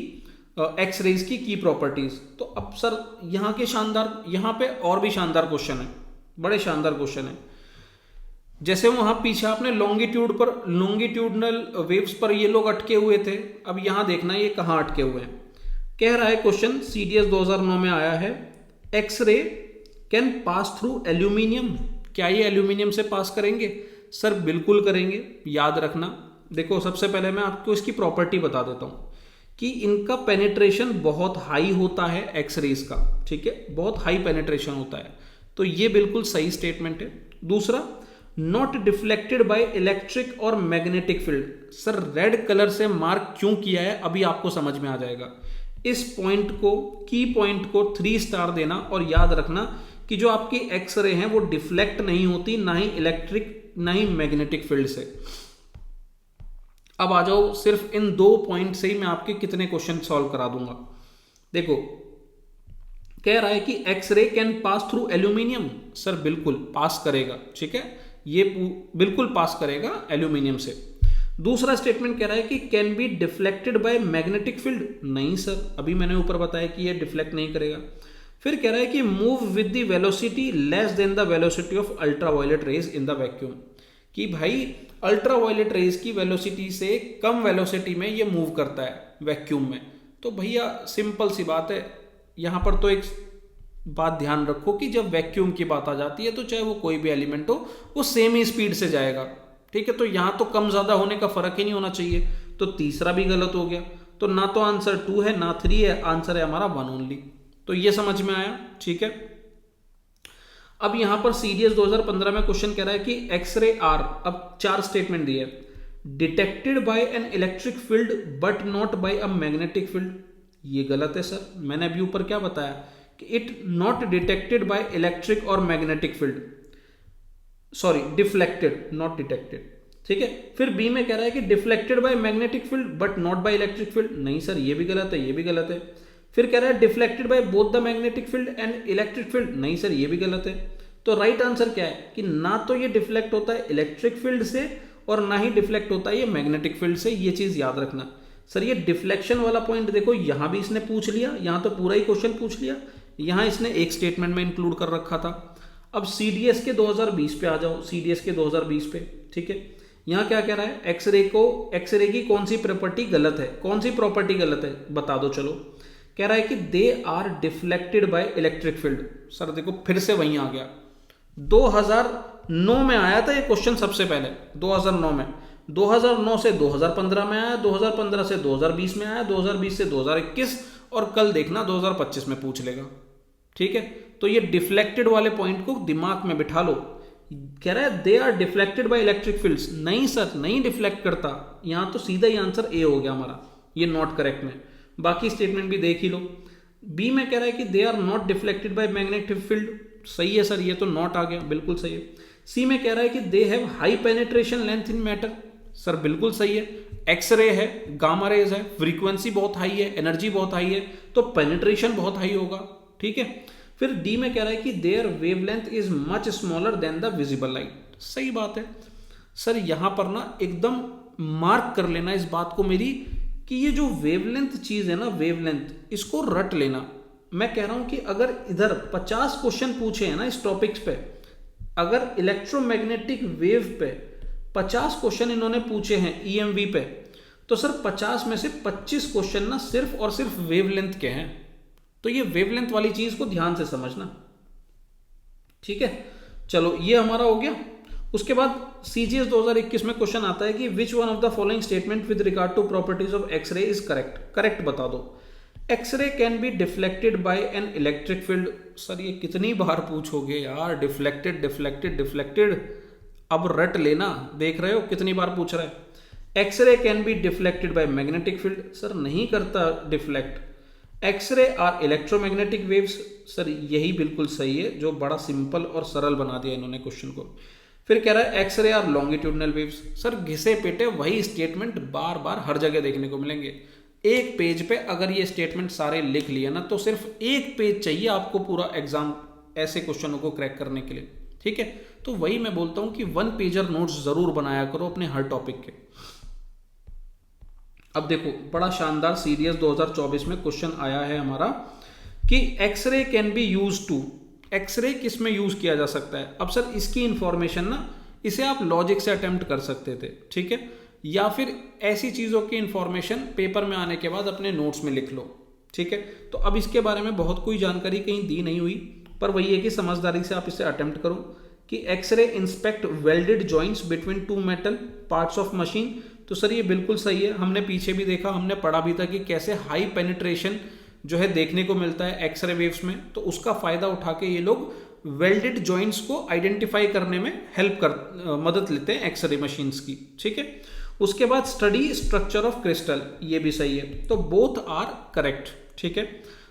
एक्सरेज की प्रॉपर्टीज। तो अब सर यहाँ के शानदार, यहाँ पे और भी शानदार क्वेश्चन है, बड़े शानदार क्वेश्चन है। जैसे वहां पीछे आपने लॉन्गिट्यूडनल वेव्स पर ये लोग अटके हुए थे, अब यहां देखना ये कहां अटके हुए हैं। कह रहा है क्वेश्चन, सीडीएस 2009 में आया है, X ray can pass through aluminium. क्या ये एल्यूमिनियम से पास करेंगे? सर बिल्कुल करेंगे, याद रखना। देखो सबसे पहले मैं आपको इसकी प्रॉपर्टी बता देता हूं कि इनका पेनिट्रेशन बहुत हाई होता है एक्सरेज का, ठीक है, बहुत हाई पेनिट्रेशन होता है। तो ये बिल्कुल सही स्टेटमेंट है। दूसरा, नॉट डिफ्लेक्टेड बाय इलेक्ट्रिक और magnetic field. Sir red colour से मार्क क्यों किया है अभी आपको समझ में आ जाएगा। इस पॉइंट को, की पॉइंट को 3 स्टार देना और याद रखना कि जो आपकी एक्सरे हैं वो डिफ्लेक्ट नहीं होती, ना ही इलेक्ट्रिक ना ही मैग्नेटिक फील्ड से। अब आ जाओ, सिर्फ इन 2 पॉइंट से ही मैं आपके कितने क्वेश्चन सॉल्व करा दूंगा। देखो कह रहा है कि X ray can pass through aluminium. Sir बिल्कुल पास करेगा, ठीक है, ये बिल्कुल पास करेगा एल्यूमिनियम से। दूसरा स्टेटमेंट कह रहा है कि can be deflected by magnetic field. नहीं सर, अभी मैंने ऊपर बताया कि ये डिफ्लेक्ट नहीं करेगा। फिर कह रहा है कि move with the velocity less than the velocity of ultraviolet rays in the vacuum. कि भाई अल्ट्रावायलेट रेज की वेलोसिटी से कम वेलोसिटी में ये मूव करता है वैक्यूम में। तो भैया सिंपल सी बात है, यहां पर तो एक बात ध्यान रखो कि जब वैक्यूम की बात आ जाती है तो चाहे वो कोई भी एलिमेंट हो वो सेम ही स्पीड से जाएगा, ठीक है। तो यहां तो कम ज्यादा होने का फर्क ही नहीं होना चाहिए। तो तीसरा भी गलत हो गया। तो ना तो आंसर 2 है ना 3 है, आंसर है हमारा 1 ओनली। तो ये समझ में आया, ठीक है। अब यहां पर सीडीएस 2015 में क्वेश्चन कह रहा है कि एक्सरे आर, अब 4 स्टेटमेंट दिए, detected by an electric field but not by a magnetic field. ये गलत है सर, मैंने अभी ऊपर क्या बताया कि it not detected by electric और magnetic field, sorry deflected not detected, ठीक है। फिर बी में कह रहा है कि deflected by magnetic field but not by electric field. नहीं सर, ये भी गलत है, ये भी गलत है। फिर कह रहा है deflected by both the magnetic field and electric field. नहीं सर, ये भी गलत है। तो राइट आंसर क्या है कि ना तो ये डिफ्लेक्ट होता है इलेक्ट्रिक फील्ड से और ना ही डिफ्लेक्ट होता है ये मैग्नेटिक फील्ड से। ये चीज याद रखना। सर ये डिफ्लेक्शन वाला पॉइंट देखो, यहां भी इसने पूछ लिया, यहां तो पूरा ही क्वेश्चन पूछ लिया, यहां इसने एक स्टेटमेंट में इंक्लूड कर रखा था। अब सीडीएस के 2020 पे आ जाओ, सीडीएस के 2020 पे, ठीक है। यहां क्या कह रहा है, एक्सरे की कौन सी प्रॉपर्टी गलत है, कौन सी प्रॉपर्टी गलत है बता दो। चलो कह रहा है कि they are deflected by electric field. Sir देखो फिर से वहीं आ गया, 2009 में आया था ये क्वेश्चन सबसे पहले, 2009 में, 2009 से 2015 में आया, 2015 से 2020 में आया, 2020 से 2021 और कल देखना 2025 में पूछ लेगा, ठीक है। तो ये डिफ्लेक्टेड वाले पॉइंट को दिमाग में बिठा लो। कह रहा है they are deflected by electric fields. नहीं सर, नहीं डिफ्लेक्ट करता। यहां तो सीधा ही आंसर ए हो गया हमारा, ये नॉट करेक्ट में। बाकी स्टेटमेंट भी देख ही लो। बी में कह रहा है कि they are not deflected by magnetic field. सही है सर, ये तो नॉट आ गया, बिल्कुल सही है। सी में कह रहा है कि they have high penetration length in matter. Sir बिल्कुल सही है, एक्सरे है, गामा रेज है, फ्रीक्वेंसी बहुत हाई है, एनर्जी बहुत हाई है, तो पेनिट्रेशन बहुत हाई होगा, ठीक है। फिर डी में कह रहा है कि their wavelength is much smaller than the visible light. सही बात है सर, यहां पर ना एकदम मार्क कर लेना इस बात को मेरी कि ये जो वेवलेंथ चीज है ना, वेवलेंथ, इसको रट लेना। मैं कह रहा हूं कि अगर इधर 50 क्वेश्चन पूछे हैं ना इस टॉपिक्स पे, अगर इलेक्ट्रोमैग्नेटिक वेव पे 50 क्वेश्चन इन्होंने पूछे हैं ईएमवी पे, तो सर 50 में से 25 क्वेश्चन ना सिर्फ और सिर्फ वेवलेंथ के हैं। तो ये वेवलेंथ वाली चीज को ध्यान से समझना, ठीक है। चलो ये हमारा हो गया। उसके बाद CGS 2021 में क्वेश्चन आता है कि which one of the following statement with regard to properties of X ray is correct. Correct बता दो। X ray can be deflected by an electric field. Sir ये कितनी बार पूछोगे यार, डिफ्लेक्टेड डिफ्लेक्टेड डिफ्लेक्टेड, अब रट लेना, देख रहे हो कितनी बार पूछ रहा है। X ray can be deflected by magnetic field, sir नहीं करता deflect. X ray are electromagnetic waves, sir यही बिल्कुल सही है, जो बड़ा सिंपल और सरल बना दिया इन्होंने क्वेश्चन को। फिर कह रहा है X ray are longitudinal waves. Sir घिसे पेटे वही स्टेटमेंट बार बार हर जगह देखने को मिलेंगे। एक पेज पे अगर ये स्टेटमेंट सारे लिख लिए ना, तो सिर्फ एक पेज चाहिए आपको पूरा एग्जाम ऐसे क्वेश्चनों को क्रैक करने के लिए, ठीक है। तो वही मैं बोलता हूं कि 1 पेजर नोट्स जरूर बनाया करो अपने हर टॉपिक के। अब देखो बड़ा शानदार सीरीज 2024 में क्वेश्चन आया है हमारा कि X ray can be use to, X ray किस में यूज किया जा सकता है। अब सर इसकी इंफॉर्मेशन ना, इसे आप लॉजिक से अटेम्प्ट कर सकते थे, ठीक है, या फिर ऐसी चीजों की इंफॉर्मेशन पेपर में आने के बाद अपने नोट्स में लिख लो, ठीक है। तो अब इसके बारे में बहुत कोई जानकारी कहीं दी नहीं हुई, पर वही है कि समझदारी से आप इसे अटेम्प्ट करो कि X ray inspect welded joints between 2 metal parts of machine. तो सर ये बिल्कुल सही है, हमने पीछे भी देखा, हमने पढ़ा भी था कि कैसे हाई पेनिट्रेशन जो है देखने को मिलता है एक्सरे वेव्स में, तो उसका फायदा उठा के ये लोग वेल्डेड जॉइंट्स को आइडेंटिफाई करने में मदद लेते हैं एक्सरे मशीन्स की, ठीक है। उसके बाद स्टडी स्ट्रक्चर ऑफ क्रिस्टल, ये भी सही है, तो बोथ आर करेक्ट, ठीक है।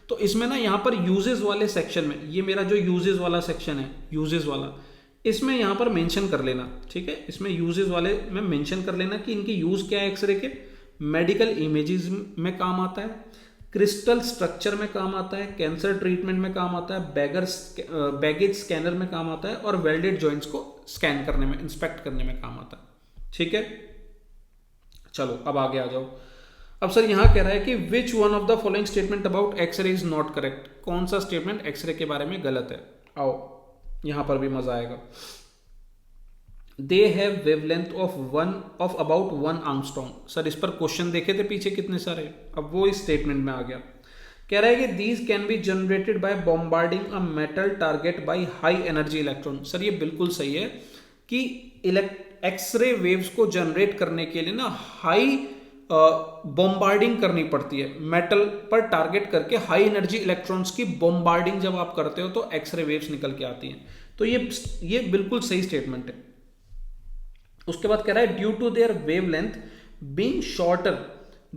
तो इसमें ना यहाँ पर यूजेस वाले सेक्शन में, ये मेरा जो यूजेस वाला सेक्शन है, यूजेस वाला, इसमें यहाँ पर मेंशन कर लेना, ठीक है। इसमें यूजेस वाले में मेंशन कर लेना कि इनके यूज क्या है एक्सरे के। मेडिकल इमेजेस में काम आता है, क्रिस्टल स्ट्रक्चर में काम आता है, कैंसर ट्रीटमेंट में काम आता है, बैगेज स्कैनर में काम आता है, और वेल्डेड जॉइंट्स को स्कैन करने में, इंस्पेक्ट करने में काम आता है, ठीक है। चलो अब आगे आ जाओ। अब सर यहां कह रहा है कि which one of the following statement about X ray is not correct. कौन सा स्टेटमेंट एक्सरे के बारे में गलत है। आओ यहां पर भी मजा आएगा। They have wavelength of about 1 Armstrong. Sir इस पर क्वेश्चन देखे थे पीछे कितने सारे, अब वो इस स्टेटमेंट में आ गया। कह रहा है कि these can be generated by bombarding a metal target by high energy electron. Sir ये बिल्कुल सही है कि एक्सरे वेव्स को जनरेट करने के लिए ना हाई बॉम्बार्डिंग करनी पड़ती है, मेटल पर टारगेट करके हाई एनर्जी इलेक्ट्रॉन्स की बॉम्बार्डिंग जब आप करते हो तो एक्सरे वेव्स निकल के आती हैं। तो ये बिल्कुल सही स्टेटमेंट है। उसके बाद कह रहा है due to their wavelength being shorter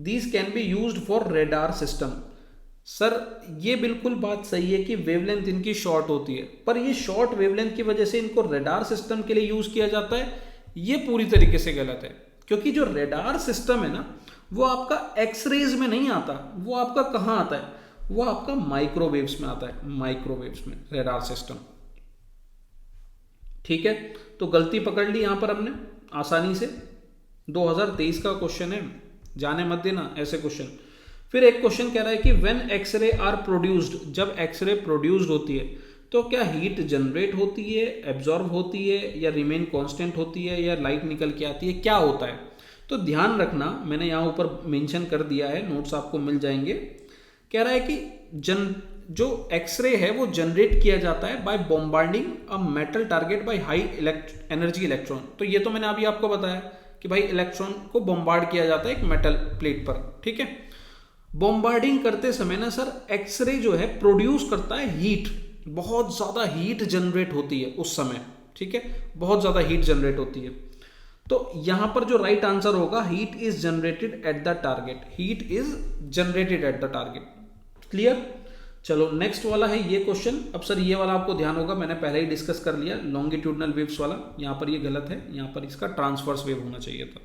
these can be used for radar system. Sir ये बिल्कुल बात सही है कि वेवलेंथ इनकी शॉर्ट होती है, पर ये शॉर्ट वेवलेंथ की वजह से इनको रेडार सिस्टम के लिए यूज किया जाता है, ये पूरी तरीके से गलत है। क्योंकि जो रेडार सिस्टम है ना, वो आपका एक्सरेज में नहीं आता, वो आपका कहां आता है, वो आपका माइक्रोवेव्स में आता है, माइक्रोवेव्स में रेडार सिस्टम, ठीक है। तो गलती पकड़ ली यहां पर हमने आसानी से। 2023 का क्वेश्चन है, जाने मत देना ऐसे क्वेश्चन। फिर एक क्वेश्चन कह रहा है कि व्हेन एक्सरे आर प्रोड्यूस्ड, जब एक्सरे प्रोड्यूस्ड होती है तो क्या हीट जनरेट होती है, एब्जॉर्ब होती है, या रिमेन कांस्टेंट होती है, या लाइट निकल के आती है, क्या होता है। तो ध्यान रखना, मैंने यहाँ ऊपर मेंशन कर दिया है, नोट्स आपको मिल जाएंगे। कह रहा है कि जो एक्सरे है वो जनरेट किया जाता है by bombarding a metal target by high energy electron. तो ये तो मैंने अभी आपको बताया कि भाई इलेक्ट्रॉन को बॉम्बार्ड किया जाता है एक मेटल प्लेट पर, ठीक है। बॉम्बार्डिंग करते समय ना सर एक्सरे जो है प्रोड्यूस करता है हीट, बहुत ज्यादा हीट जनरेट होती है उस समय, ठीक है, बहुत ज्यादा हीट जनरेट होती है। तो यहां पर जो राइट आंसर होगा, heat is generated at the target, heat is generated at the target. Clear. चलो नेक्स्ट वाला है ये क्वेश्चन। अब सर ये वाला आपको ध्यान होगा, मैंने पहले ही डिस्कस कर लिया, लॉन्गिट्यूडनल वेव्स वाला, यहां पर ये गलत है, यहां पर इसका ट्रांसवर्स वेव होना चाहिए था।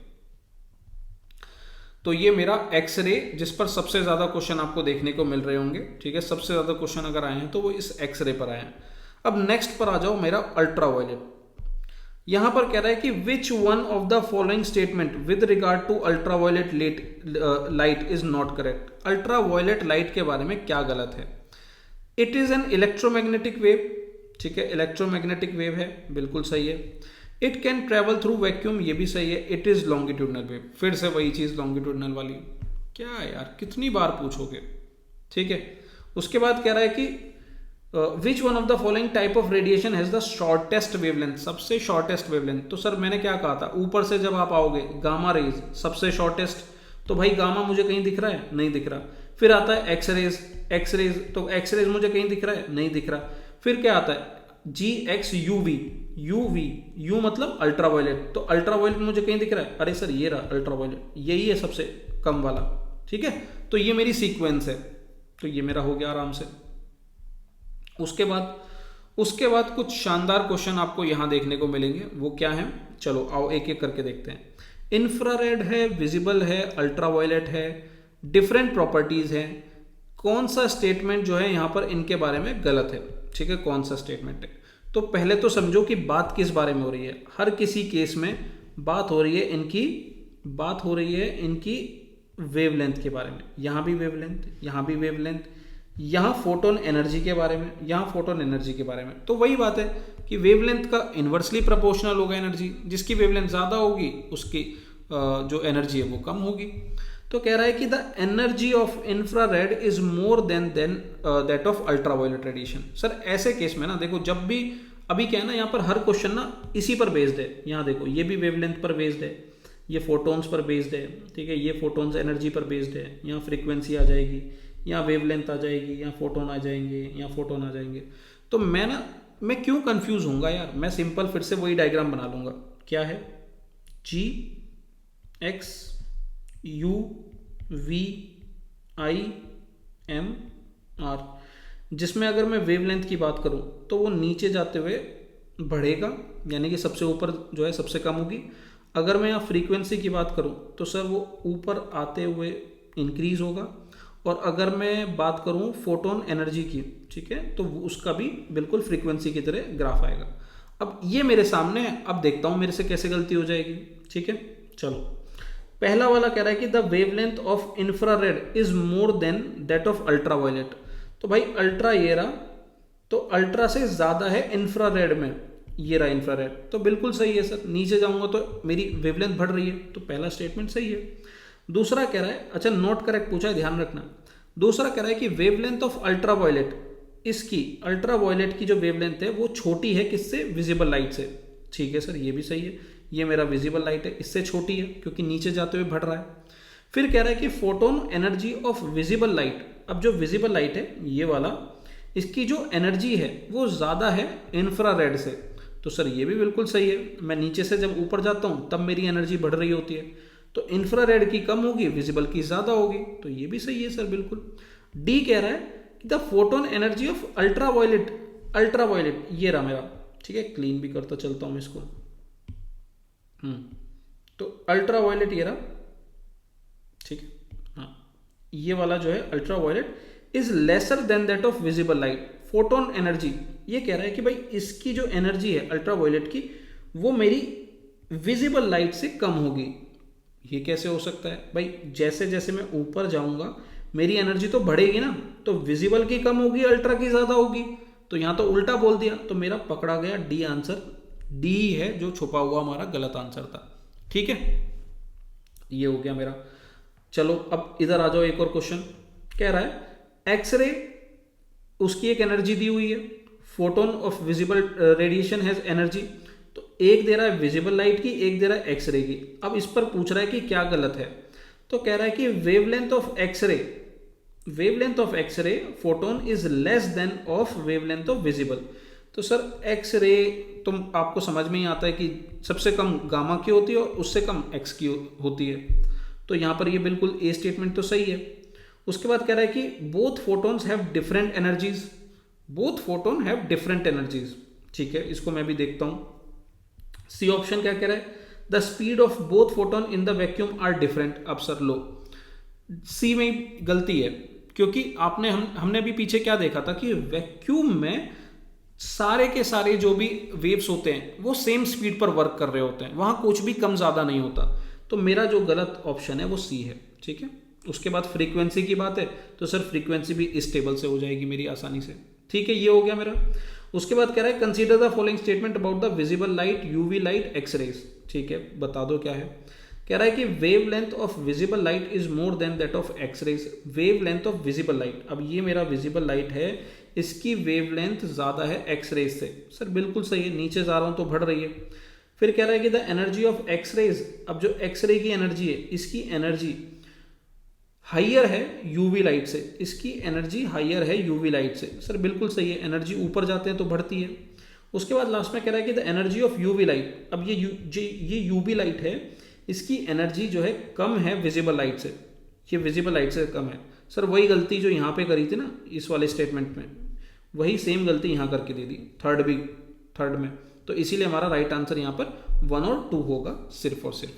तो ये मेरा एक्सरे, जिस पर सबसे ज्यादा क्वेश्चन आपको देखने को मिल रहे होंगे, ठीक है, सबसे ज्यादा क्वेश्चन अगर आए हैं तो वो इस एक्सरे पर आए हैं। अब नेक्स्ट पर आ जाओ, मेरा अल्ट्रावायलेट। यहां पर कह रहा है कि which one of the following statement with regard to ultraviolet light is not correct. Ultraviolet light के बारे में क्या गलत है। It is an electromagnetic wave, ठीक है, इलेक्ट्रोमैग्नेटिक वेव है, बिल्कुल सही है। It can travel through vacuum, ये भी सही है। इट इज लॉन्गिट्यूडनल वेव, फिर से वही चीज लॉन्गिट्यूडनल वाली, क्या यार कितनी बार पूछोगे, ठीक है। उसके बाद कह रहा है कि which one of the following type of radiation has the shortest wavelength, सबसे शॉर्टेस्ट वेवलेंथ। तो सर मैंने क्या कहा था, ऊपर से जब आप आओगे गामा रेज सबसे शॉर्टेस्ट, तो भाई गामा मुझे कहीं दिख रहा है, नहीं दिख रहा। फिर आता है एक्स रेज, एक्स रेज तो एक्स रेज मुझे कहीं दिख रहा है, नहीं दिख रहा। फिर क्या आता है G X U V, U V U मतलब अल्ट्रावायलेट, तो अल्ट्रावायलेट मुझे कहीं दिख रहा है, अरे सर ये रहा अल्ट्रावायलेट, यही है सबसे कम वाला, ठीक है। तो ये मेरी सीक्वेंस है, तो ये मेरा हो गया आराम से। उसके बाद कुछ शानदार क्वेश्चन आपको यहां देखने को मिलेंगे, वो क्या है, चलो आओ एक एक करके देखते हैं। इंफ्रारेड है, विजिबल है, अल्ट्रावायलेट है, डिफरेंट प्रॉपर्टीज है, कौन सा स्टेटमेंट जो है यहां पर इनके बारे में गलत है, ठीक है, कौन सा स्टेटमेंट है। तो पहले तो समझो कि बात किस बारे में हो रही है। हर किसी केस में बात हो रही है इनकी वेवलेंथ के बारे में, यहां भी वेवलेंथ, यहां भी वेवलेंथ, यहां फोटोन एनर्जी के बारे में, यहां फोटोन एनर्जी के बारे में। तो वही बात है कि वेवलेंथ का इन्वर्सली प्रोपोर्शनल होगा एनर्जी, जिसकी वेवलेंथ ज्यादा होगी उसकी जो एनर्जी है वो कम होगी। तो कह रहा है कि the energy of infrared is more than that of ultraviolet radiation. Sir ऐसे केस में ना देखो, जब भी अभी क्या है ना, यहाँ पर हर क्वेश्चन ना इसी पर बेस्ड है। यहाँ देखो ये भी वेवलेंथ पर बेस्ड है, ये फोटोन्स पर बेस्ड है, ठीक है, ये फोटोन्स एनर्जी पर बेस्ड है, यहाँ फ्रीक्वेंसी आ जाएगी, यहाँ वेवलेंथ आ जाएगी, यहाँ फोटोन आ जाएंगे, यहाँ फोटोन आ जाएंगे। तो मैं क्यों कंफ्यूज होऊंगा यार, मैं सिंपल फिर से वही डायग्राम बना लूंगा। क्या है G X U V I M R, जिसमें अगर मैं वेवलेंथ की बात करूं तो वो नीचे जाते हुए बढ़ेगा, यानी कि सबसे ऊपर जो है सबसे कम होगी। अगर मैं यहाँ फ्रीक्वेंसी की बात करूं तो सर वो ऊपर आते हुए इंक्रीज होगा, और अगर मैं बात करूं फोटोन एनर्जी की, ठीक है, तो उसका भी बिल्कुल फ्रीक्वेंसी की तरह ग्राफ आएगा। अब ये मेरे सामने है, अब देखता हूं मेरे से कैसे गलती हो जाएगी, ठीक है। चलो पहला वाला कह रहा है कि the wavelength of infrared is more than that of ultraviolet. तो भाई अल्ट्रा ये रहा, तो अल्ट्रा से ज्यादा है इंफ्रारेड में, ये रहा इंफ्रारेड, तो बिल्कुल सही है सर। नीचे जाऊंगा तो मेरी वेवलेंथ बढ़ रही है, तो पहला स्टेटमेंट सही है। दूसरा कह रहा है, अच्छा नॉट करेक्ट पूछा है, ध्यान रखना। दूसरा कह रहा है कि वेवलेंथ ऑफ अल्ट्रावायलेट, इसकी अल्ट्रावायलेट की जो वेवलेंथ है वो छोटी है किससे, विजिबल लाइट से। ठीक है सर, ये भी सही है, ये मेरा विजिबल लाइट है, इससे छोटी है क्योंकि नीचे जाते हुए बढ़ रहा है। फिर कह रहा है कि photon energy of visible light, अब जो विजिबल लाइट है ये वाला, इसकी जो एनर्जी है वो ज़्यादा है इंफ्रारेड से। तो सर ये भी बिल्कुल सही है, मैं नीचे से जब ऊपर जाता हूँ तब मेरी एनर्जी बढ़ रही होती है, तो इंफ्रारेड की कम होगी, विजिबल की ज़्यादा होगी, तो ये भी सही है सर बिल्कुल। डी कह रहा है कि the photon energy of ultraviolet ये रहा मेरा, ठीक है, क्लीन भी करता चलता हूँ इसको। तो अल्ट्रावायलेट ये रहा, ठीक है, हाँ ये वाला जो है ultraviolet is lesser than that of visible light. Photon energy ये कह रहा है कि भाई इसकी जो एनर्जी है अल्ट्रावायलेट की वो मेरी विजिबल लाइट से कम होगी। ये कैसे हो सकता है भाई, जैसे जैसे मैं ऊपर जाऊंगा मेरी एनर्जी तो बढ़ेगी ना, तो विजिबल की कम होगी, अल्ट्रा की ज्यादा होगी। तो यहां तो उल्टा बोल दिया, तो मेरा पकड़ा गया डी आंसर, डी है जो छुपा हुआ हमारा गलत आंसर था, ठीक है, ये हो गया मेरा। चलो अब इधर आ जाओ, एक और क्वेश्चन कह रहा है एक्सरे, उसकी एक एनर्जी दी हुई है, photon of visible radiation has energy, तो एक दे रहा है विजिबल लाइट की, एक दे रहा है एक्सरे की। अब इस पर पूछ रहा है कि क्या गलत है, तो कह रहा है कि wavelength of x ray photon is less than of wavelength of visible. तो सर एक्सरे तो आपको समझ में ही आता है कि सबसे कम गामा की होती है और उससे कम एक्स की होती है, तो यहां पर ये बिल्कुल ए स्टेटमेंट तो सही है। उसके बाद कह रहा है कि both photons have different energies, ठीक है, इसको मैं भी देखता हूं। सी ऑप्शन क्या कह रहा है, the speed of both photon in the vacuum are different. अब सर लो, सी में गलती है, क्योंकि हमने भी पीछे क्या देखा था कि वैक्यूम में सारे के सारे जो भी वेव्स होते हैं वो सेम स्पीड पर वर्क कर रहे होते हैं, वहां कुछ भी कम ज्यादा नहीं होता। तो मेरा जो गलत ऑप्शन है वो सी है, ठीक है। उसके बाद फ्रीक्वेंसी की बात है, तो सर फ्रीक्वेंसी भी इस टेबल से हो जाएगी मेरी आसानी से, ठीक है, ये हो गया मेरा। उसके बाद कह रहा है consider the following statement about the visible light, UV light, X rays, ठीक है, बता दो क्या है। कह रहा है कि wavelength of visible light is more than that of X rays. Wavelength of visible light, अब ये मेरा विजिबल लाइट है, इसकी वेवलेंथ ज़्यादा है एक्सरेज से। सर बिल्कुल सही है, नीचे जा रहा हूँ तो बढ़ रही है। फिर कह रहा है कि द एनर्जी ऑफ एक्सरेज, अब जो एक्सरे की एनर्जी है इसकी एनर्जी हाइयर है यूवी लाइट से, इसकी एनर्जी हाइयर है यूवी लाइट से। सर बिल्कुल सही है, एनर्जी ऊपर जाते हैं तो बढ़ती है। उसके बाद लास्ट में कह रहा है कि the energy of UV light, अब ये यूवी लाइट है, इसकी एनर्जी जो है कम है विजिबल लाइट से, ये विजिबल लाइट से कम है। सर वही गलती जो यहाँ पे करी थी ना इस वाले स्टेटमेंट में, वही सेम गलती यहाँ करके दे दी थर्ड में, तो इसीलिए हमारा राइट आंसर यहाँ पर 1 और 2 होगा सिर्फ और सिर्फ।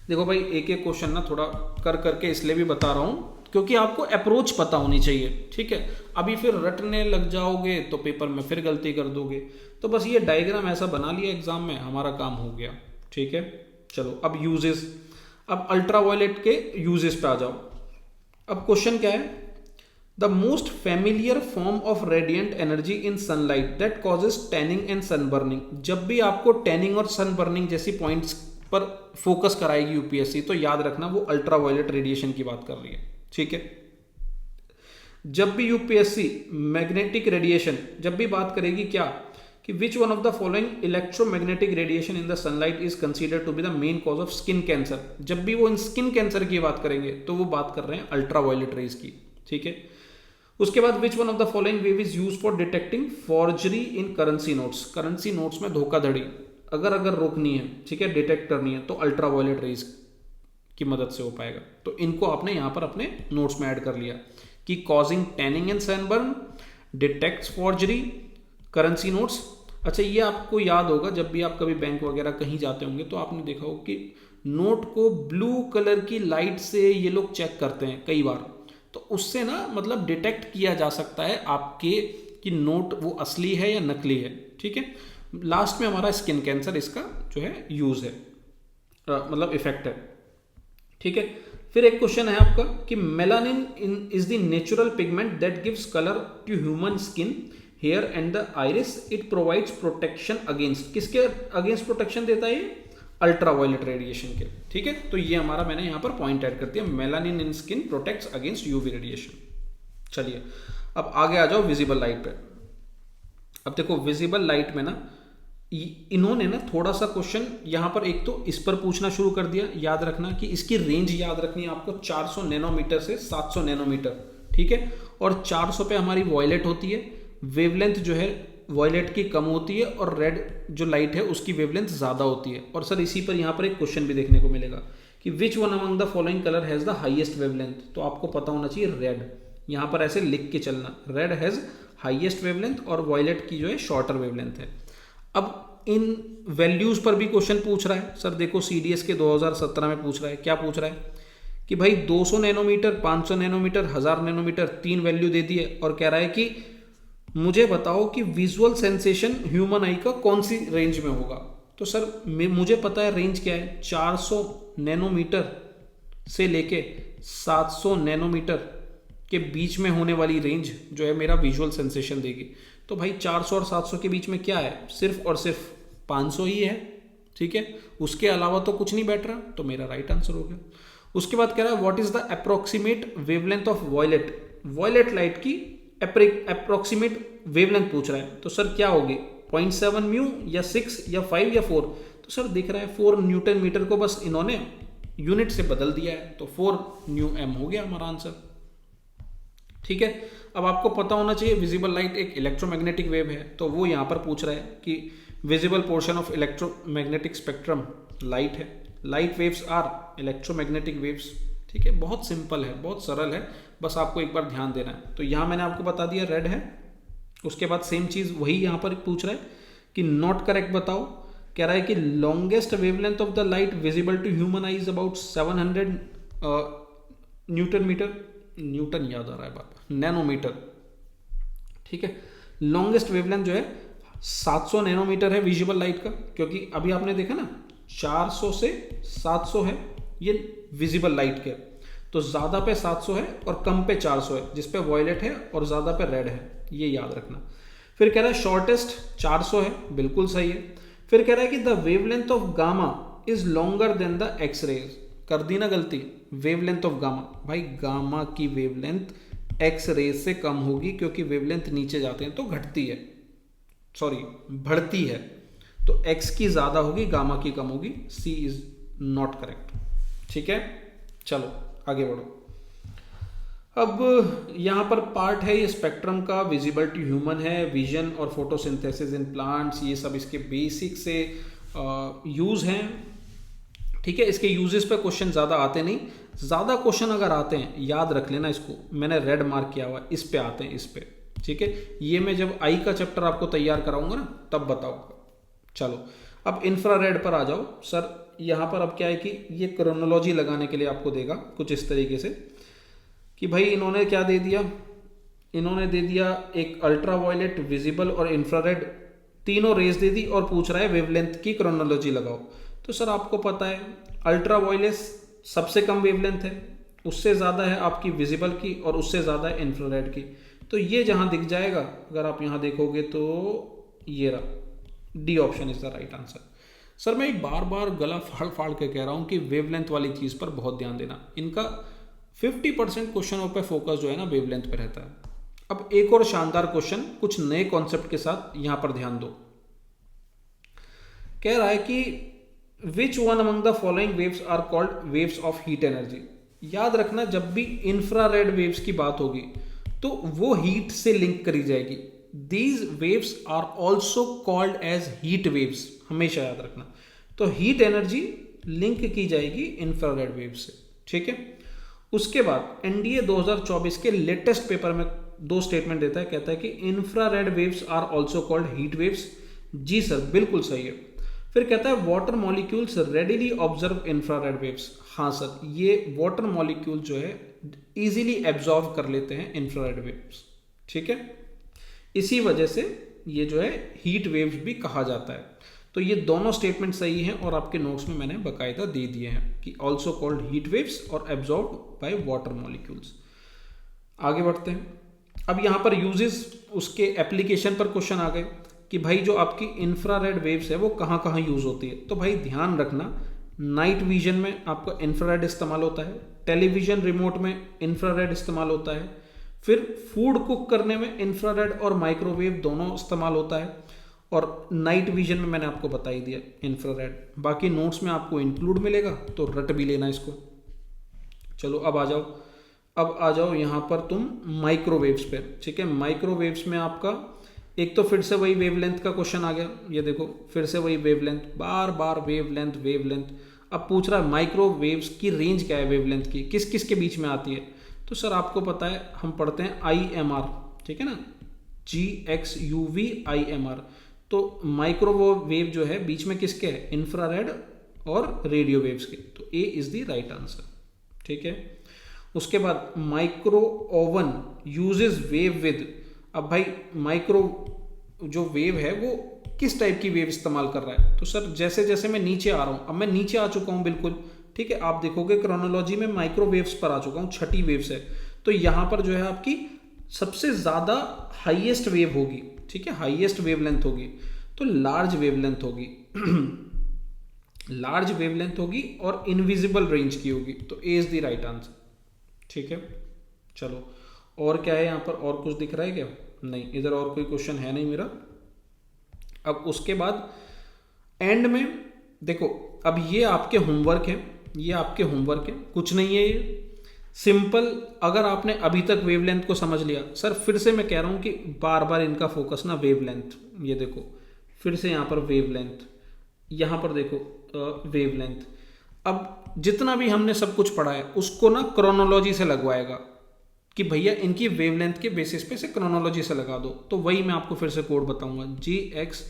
देखो भाई एक एक क्वेश्चन ना थोड़ा कर करके इसलिए भी बता रहा हूँ क्योंकि आपको अप्रोच पता होनी चाहिए, ठीक है। अभी फिर रटने लग जाओगे तो पेपर में फिर गलती कर दोगे। तो बस ये डायग्राम ऐसा बना लिया एग्जाम में, हमारा काम हो गया, ठीक है। चलो अब यूजेस, अब अल्ट्रावायलेट के यूजेस पे आ जाओ। अब क्वेश्चन क्या है, the most familiar form of radiant energy in sunlight that causes tanning and sunburning. जब भी आपको टैनिंग और सनबर्निंग जैसी पॉइंट्स पर फोकस कराएगी यूपीएससी तो याद रखना वो अल्ट्रावायलेट रेडिएशन की बात कर रही है, ठीक है। जब भी यूपीएससी मैग्नेटिक रेडिएशन जब भी बात करेगी क्या कि which one of the following electromagnetic radiation in the sunlight is considered to be the main cause of skin cancer, जब भी वो इन स्किन कैंसर की बात करेंगे तो वो बात कर रहे हैं अल्ट्रावायलेट रेज की, ठीक है। उसके बाद विच one of the following wave is use for detecting forgery in currency notes, currency notes में धोखाधड़ी अगर रोकनी है, ठीक है, डिटेक्ट करनी है तो अल्ट्रावायलेट रेज की मदद से हो पाएगा। तो इनको आपने यहां पर अपने नोट्स में ऐड कर लिया कि causing tanning and sunburn, detects forgery, currency notes. अच्छा ये आपको याद होगा जब भी आप कभी बैंक वगैरह कहीं जाते होंगे तो आपने देखा होगा कि नोट को ब्लू कलर की लाइट से ये लोग चेक करते हैं कई बार, तो उससे ना मतलब डिटेक्ट किया जा सकता है आपके कि नोट वो असली है या नकली है, ठीक है। लास्ट में हमारा स्किन कैंसर इसका जो है यूज है, मतलब इफेक्ट है, ठीक है। फिर एक क्वेश्चन है आपका कि melanin is the natural pigment that gives colour to human skin, hair and the iris, it provides protection against, किसके अगेंस्ट प्रोटेक्शन देता है ये, अल्ट्रावायलेट रेडिएशन के, ठीक है। तो ये हमारा मैंने यहां पर पॉइंट ऐड कर दिया, melanin in skin protects against UV radiation. चलिए अब आगे आ जाओ विजिबल लाइट पे। अब देखो विजिबल लाइट में ना इन्होंने ना थोड़ा सा क्वेश्चन यहां पर एक तो इस पर पूछना शुरू कर दिया। याद रखना कि इसकी रेंज याद रखनी है आपको 400 नैनोमीटर से 700 नैनोमीटर, ठीक है। और 400 पे हमारी वॉयलेट होती है, वेवलेंथ जो है वॉयलेट की कम होती है और रेड जो लाइट है उसकी वेवलेंथ ज्यादा होती है। और सर इसी पर यहाँ पर एक क्वेश्चन भी देखने को मिलेगा कि which one among the following colour has the highest wavelength, तो आपको पता होना चाहिए रेड, यहाँ पर ऐसे लिख के चलना, रेड हैज हाईएस्ट वेवलेंथ और वॉयलेट की जो है शॉर्टर वेवलेंथ है। अब इन वैल्यूज पर भी क्वेश्चन पूछ रहा है। सर देखो सीडीएस के 2017 में पूछ रहा है, क्या पूछ रहा है कि भाई 200 नैनोमीटर, 500 नैनोमीटर, 1000 नैनोमीटर, 3 वैल्यू दे दी है और कह रहा है कि मुझे बताओ कि विजुअल सेंसेशन ह्यूमन आई का कौन सी रेंज में होगा। तो सर मुझे पता है रेंज क्या है, 400 नैनोमीटर से लेके 700 नैनोमीटर के बीच में होने वाली रेंज जो है मेरा विजुअल सेंसेशन देगी। तो भाई 400 और 700 के बीच में क्या है, सिर्फ और सिर्फ 500 ही है, ठीक है, उसके अलावा तो कुछ नहीं बैठ रहा, तो मेरा राइट आंसर हो गया। उसके बाद कह रहा है what is the approximate wavelength of violet, violet light की अप्रोक्सीमेट वेवलेंथ पूछ रहा है। तो सर क्या होगी, 0.7 म्यू या 6 या 5 या 4, तो सर दिख रहा है 4 न्यूटन मीटर को बस इन्होंने यूनिट से बदल दिया है, तो 4 न्यू एम हो गया हमारा आंसर, ठीक है। अब आपको पता होना चाहिए विजिबल लाइट एक इलेक्ट्रोमैग्नेटिक वेव है, तो वो यहाँ पर पूछ रहा है कि visible portion of electromagnetic spectrum light है, light waves are electromagnetic waves, ठीक है। बहुत सिंपल है, बहुत सरल है, बस आपको एक बार ध्यान देना है। तो यहाँ मैंने आपको बता दिया रेड है। उसके बाद सेम चीज वही यहाँ पर पूछ रहा है कि नॉट करेक्ट बताओ, कह रहा है कि longest wavelength of the light visible to human eye is about 700 newton metre, newton याद आ रहा है बात, नैनोमीटर, ठीक है। लॉन्गेस्ट वेवलेंथ जो है 700 नैनोमीटर है विजिबल लाइट का, क्योंकि अभी आपने देखा ना 400 से 700 है ये विजिबल लाइट के, तो ज्यादा पे 700 है और कम पे 400 है, जिसपे वॉयलेट है और ज्यादा पे रेड है, ये याद रखना। फिर कह रहा है शॉर्टेस्ट 400 है, बिल्कुल सही है। फिर कह रहा है कि the wavelength of gamma is longer than the X rays, कर दी ना गलती, वेवलेंथ ऑफ गामा, भाई गामा की वेवलेंथ एक्स रेज से कम होगी, क्योंकि वेवलेंथ नीचे जाते हैं तो घटती है, सॉरी बढ़ती है, तो एक्स की ज्यादा होगी, गामा की कम होगी। सी इज नॉट करेक्ट। ठीक है, चलो आगे बढ़ो। अब यहां पर पार्ट है ये स्पेक्ट्रम का, विजिबल टू ह्यूमन है, विजन और फोटोसिंथेसिस इन प्लांट्स, ये सब इसके बेसिक से यूज हैं। ठीक है, इसके यूजेस पे क्वेश्चन ज़्यादा आते नहीं, ज़्यादा क्वेश्चन अगर आते हैं याद रख लेना इसको, मैंने रेड मार्क किया हुआ, इस पे आते हैं, इस पे। ठीक है, ये मैं जब आई का चैप्टर आपको तैयार कराऊंगा ना तब बताऊंगा। चलो अब इंफ्रारेड पर आ जाओ। सर यहाँ पर अब क्या है कि ये क्रोनोलॉजी लगाने के लिए आपको देगा कुछ इस तरीके से कि भाई इन्होंने क्या दे दिया, इन्होंने दे दिया एक अल्ट्रावायलेट, विजिबल और इंफ्रारेड, तीनों रेज दे दी और पूछ रहा है वेवलेंथ की क्रोनोलॉजी लगाओ। तो सर आपको पता है अल्ट्रावायलेट सबसे कम वेवलेंथ है, उससे ज़्यादा है आपकी विजिबल की और उससे ज़्यादा है इंफ्रारेड की। तो ये जहाँ दिख जाएगा, अगर आप यहाँ देखोगे तो ये रहा, D option is the right answer. Sir मैं बार बार गला फाड़ फाड़ के कह रहा हूँ कि वेवलेंथ वाली चीज़ पर बहुत ध्यान देना, इनका 50% क्वेश्चनों पे फोकस जो है ना वेवलेंथ पे रहता है। अब एक और शानदार क्वेश्चन कुछ नए कॉन्सेप्ट के साथ यहां पर ध्यान दो। कह रहा है कि which one among the following waves are called waves of heat energy. याद रखना जब भी इंफ्रारेड वेव्स की बात होगी तो वो हीट से लिंक करी जाएगी। These waves are also called as heat waves, हमेशा याद रखना। तो हीट एनर्जी लिंक की जाएगी इंफ्रारेड वेव से। ठीक है, उसके बाद एनडीए 2024 के लेटेस्ट पेपर में दो स्टेटमेंट देता है, कहता है कि infrared waves are also called heat waves. जी सर बिल्कुल सही है। फिर कहता है water molecules readily observe infrared waves. हाँ सर, ये वाटर मॉलिक्यूल जो है इजीली एब्जॉर्व कर लेते हैं इंफ्रारेड वेव्स। ठीक है, इसी वजह से ये जो है हीट वेव्स भी कहा जाता है। तो ये दोनों स्टेटमेंट सही हैं और आपके नोट्स में मैंने बकायदा दे दिए हैं कि ऑल्सो कॉल्ड हीट वेव्स और एब्जॉर्ब बाय वाटर मॉलिक्यूल्स। आगे बढ़ते हैं। अब यहाँ पर यूजेस, उसके एप्लीकेशन पर क्वेश्चन आ गए कि भाई जो आपकी इंफ्रारेड वेव्स है वो कहाँ कहाँ यूज होती है। तो भाई ध्यान रखना, नाइट विजन में आपका इंफ्रारेड इस्तेमाल होता है, टेलीविजन रिमोट में इंफ्रारेड इस्तेमाल होता है, फिर फूड कुक करने में इंफ्रारेड और माइक्रोवेव दोनों इस्तेमाल होता है, और नाइट विजन में मैंने आपको बता ही दिया इंफ्रारेड। बाकी नोट्स में आपको इंक्लूड मिलेगा तो रट भी लेना इसको। चलो अब आ जाओ यहाँ पर तुम माइक्रोवेव्स पे। ठीक है, माइक्रोवेव्स में आपका एक तो फिर से वही वेवलेंथ का क्वेश्चन आ गया। ये देखो फिर से वही वेवलेंथ, बार बार वेवलेंथ। अब पूछ रहा है माइक्रोवेव्स की रेंज क्या है वेवलेंथ की, किस किस के बीच में आती है। तो सर आपको पता है हम पढ़ते हैं IMR, ठीक है ना, GXUV IMR। तो माइक्रोवेव जो है बीच में किसके है, इंफ्रारेड और रेडियो वेव्स के। तो A is the right answer. ठीक है, उसके बाद micro oven uses wave with. अब भाई माइक्रो जो वेव है वो किस टाइप की वेव इस्तेमाल कर रहा है। तो सर जैसे जैसे मैं नीचे आ रहा हूं, अब मैं नीचे आ चुका हूं बिल्कुल। ठीक है, आप देखोगे क्रोनोलॉजी में माइक्रोवेव्स पर आ चुका हूं, छठी वेव्स है। तो यहां पर जो है आपकी सबसे ज्यादा हाईएस्ट वेव होगी। ठीक है, हाईएस्ट वेवलेंथ होगी तो लार्ज वेवलेंथ होगी लार्ज वेवलेंथ होगी और इनविजिबल रेंज की होगी। तो ए इज द राइट आंसर। ठीक है, चलो और क्या है यहाँ पर, और कुछ दिख रहा है क्या? नहीं, इधर और कोई क्वेश्चन है नहीं मेरा। अब उसके बाद एंड में देखो, अब ये आपके होमवर्क है, ये आपके होमवर्क है, कुछ नहीं है ये सिंपल। अगर आपने अभी तक वेवलेंथ को समझ लिया, सर फिर से मैं कह रहा हूं कि बार बार इनका फोकस ना वेवलेंथ। ये देखो फिर से यहाँ पर वेवलेंथ, यहाँ पर देखो वेवलेंथ। अब जितना भी हमने सब कुछ पढ़ा है उसको ना क्रोनोलॉजी से लगवाएगा कि भैया इनकी वेवलेंथ के बेसिस पे से क्रोनोलॉजी से लगा दो। तो वही मैं आपको फिर से कोड बताऊंगा, GXUVIMR।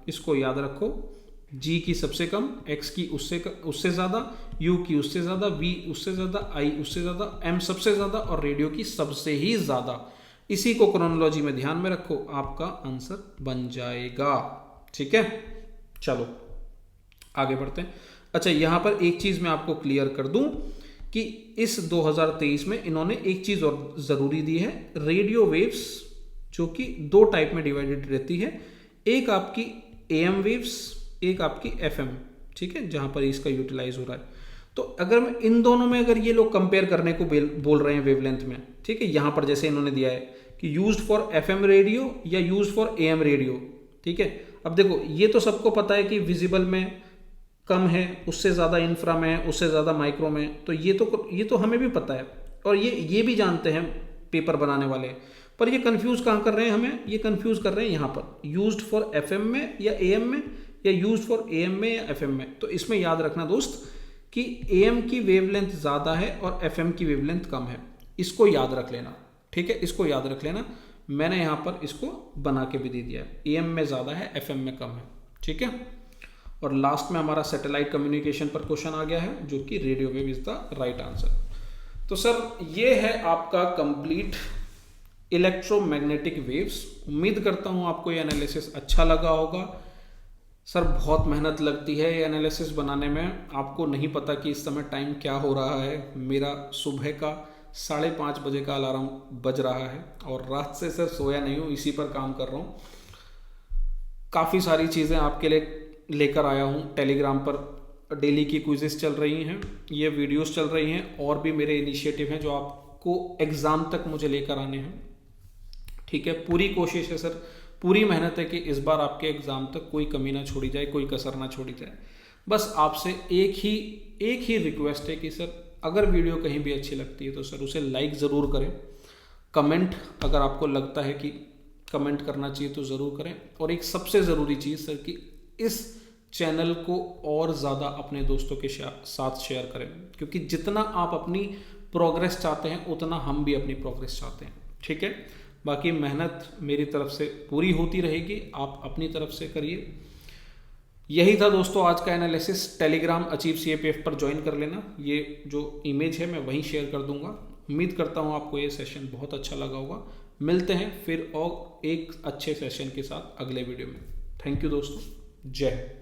इसको याद रखो, G की सबसे कम, X की उससे ज़्यादा, U की उससे ज़्यादा, V उससे ज़्यादा, I उससे ज़्यादा, M सबसे ज़्यादा और रेडियो की सबसे ही ज़्यादा। इसी को क्रोनोलॉजी में ध्यान में रखो, आपका आंसर बन जाएगा। ठीक है, चलो आगे बढ़ते हैं। अच्छा, यहाँ पर एक चीज़ मैं आपको क्लियर कर दूं कि इस 2023 में इन्होंने एक चीज़ और ज़रूरी दी है, रेडियो वेव्स जो कि दो टाइप में डिवाइडेड रहती है, एक आपकी AM वेव्स, एक आपकी FM। ठीक है, जहाँ पर इसका यूटिलाइज हो रहा है। तो अगर मैं इन दोनों में अगर ये लोग कंपेयर करने को बोल रहे हैं वेवलेंथ में, ठीक है, यहाँ पर जैसे इन्होंने दिया है कि यूज्ड फॉर एफएम रेडियो या यूज्ड फॉर एएम रेडियो, ठीक है। अब देखो ये तो सबको पता है कि विजिबल में कम है, उससे ज़्यादा इंफ्रा में है, उससे ज़्यादा माइक्रो में, तो ये तो हमें भी पता है और ये भी जानते हैं पेपर बनाने वाले। पर ये कंफ्यूज कहाँ कर रहे हैं हमें, ये कंफ्यूज कर रहे हैं यहाँ पर यूज्ड फॉर एफएम में या एएम में या यूज्ड फॉर एएम में या एफएम में। तो इसमें याद रखना दोस्त कि एएम की वेवलेंथ ज़्यादा है और एफएम की वेवलेंथ कम है, इसको याद रख लेना, ठीक है, इसको याद रख लेना। मैंने यहाँ पर इसको बना के भी दे दिया है, एएम में ज़्यादा है, एफएम में कम है, ठीक है। और लास्ट में हमारा सैटेलाइट कम्युनिकेशन पर क्वेश्चन आ गया है, जो कि radio wave is the right answer. तो सर ये है आपका कंप्लीट इलेक्ट्रोमैग्नेटिक वेव्स। उम्मीद करता हूँ आपको ये एनालिसिस अच्छा लगा होगा। सर बहुत मेहनत लगती है ये एनालिसिस बनाने में, आपको नहीं पता कि इस समय टाइम क्या हो रहा है। मेरा सुबह का 5:30 बजे का अलार्म बज रहा है और रात से सर सोया नहीं हूँ, इसी पर काम कर रहा हूँ। काफ़ी सारी चीज़ें आपके लिए लेकर आया हूँ। टेलीग्राम पर डेली की क्विज़ेस चल रही हैं, ये वीडियोस चल रही हैं, और भी मेरे इनिशिएटिव हैं जो आपको एग्ज़ाम तक मुझे लेकर आने हैं, ठीक है। पूरी कोशिश है सर, पूरी मेहनत है कि इस बार आपके एग्ज़ाम तक कोई कमी ना छोड़ी जाए, कोई कसर ना छोड़ी जाए। बस आपसे एक ही रिक्वेस्ट है कि सर अगर वीडियो कहीं भी अच्छी लगती है तो सर उसे लाइक ज़रूर करें। कमेंट अगर आपको लगता है कि कमेंट करना चाहिए तो ज़रूर करें। और एक सबसे ज़रूरी चीज़ सर कि इस चैनल को और ज़्यादा अपने दोस्तों के साथ शेयर करें, क्योंकि जितना आप अपनी प्रोग्रेस चाहते हैं उतना हम भी अपनी प्रोग्रेस चाहते हैं, ठीक है। बाकी मेहनत मेरी तरफ से पूरी होती रहेगी, आप अपनी तरफ से करिए। यही था दोस्तों आज का एनालिसिस। टेलीग्राम अचीव CAPF पर ज्वाइन कर लेना, ये जो इमेज है मैं वहीं शेयर कर दूंगा। उम्मीद करता हूँ आपको ये सेशन बहुत अच्छा लगा होगा। मिलते हैं फिर और एक अच्छे सेशन के साथ अगले वीडियो में। थैंक यू दोस्तों, जय हिंद।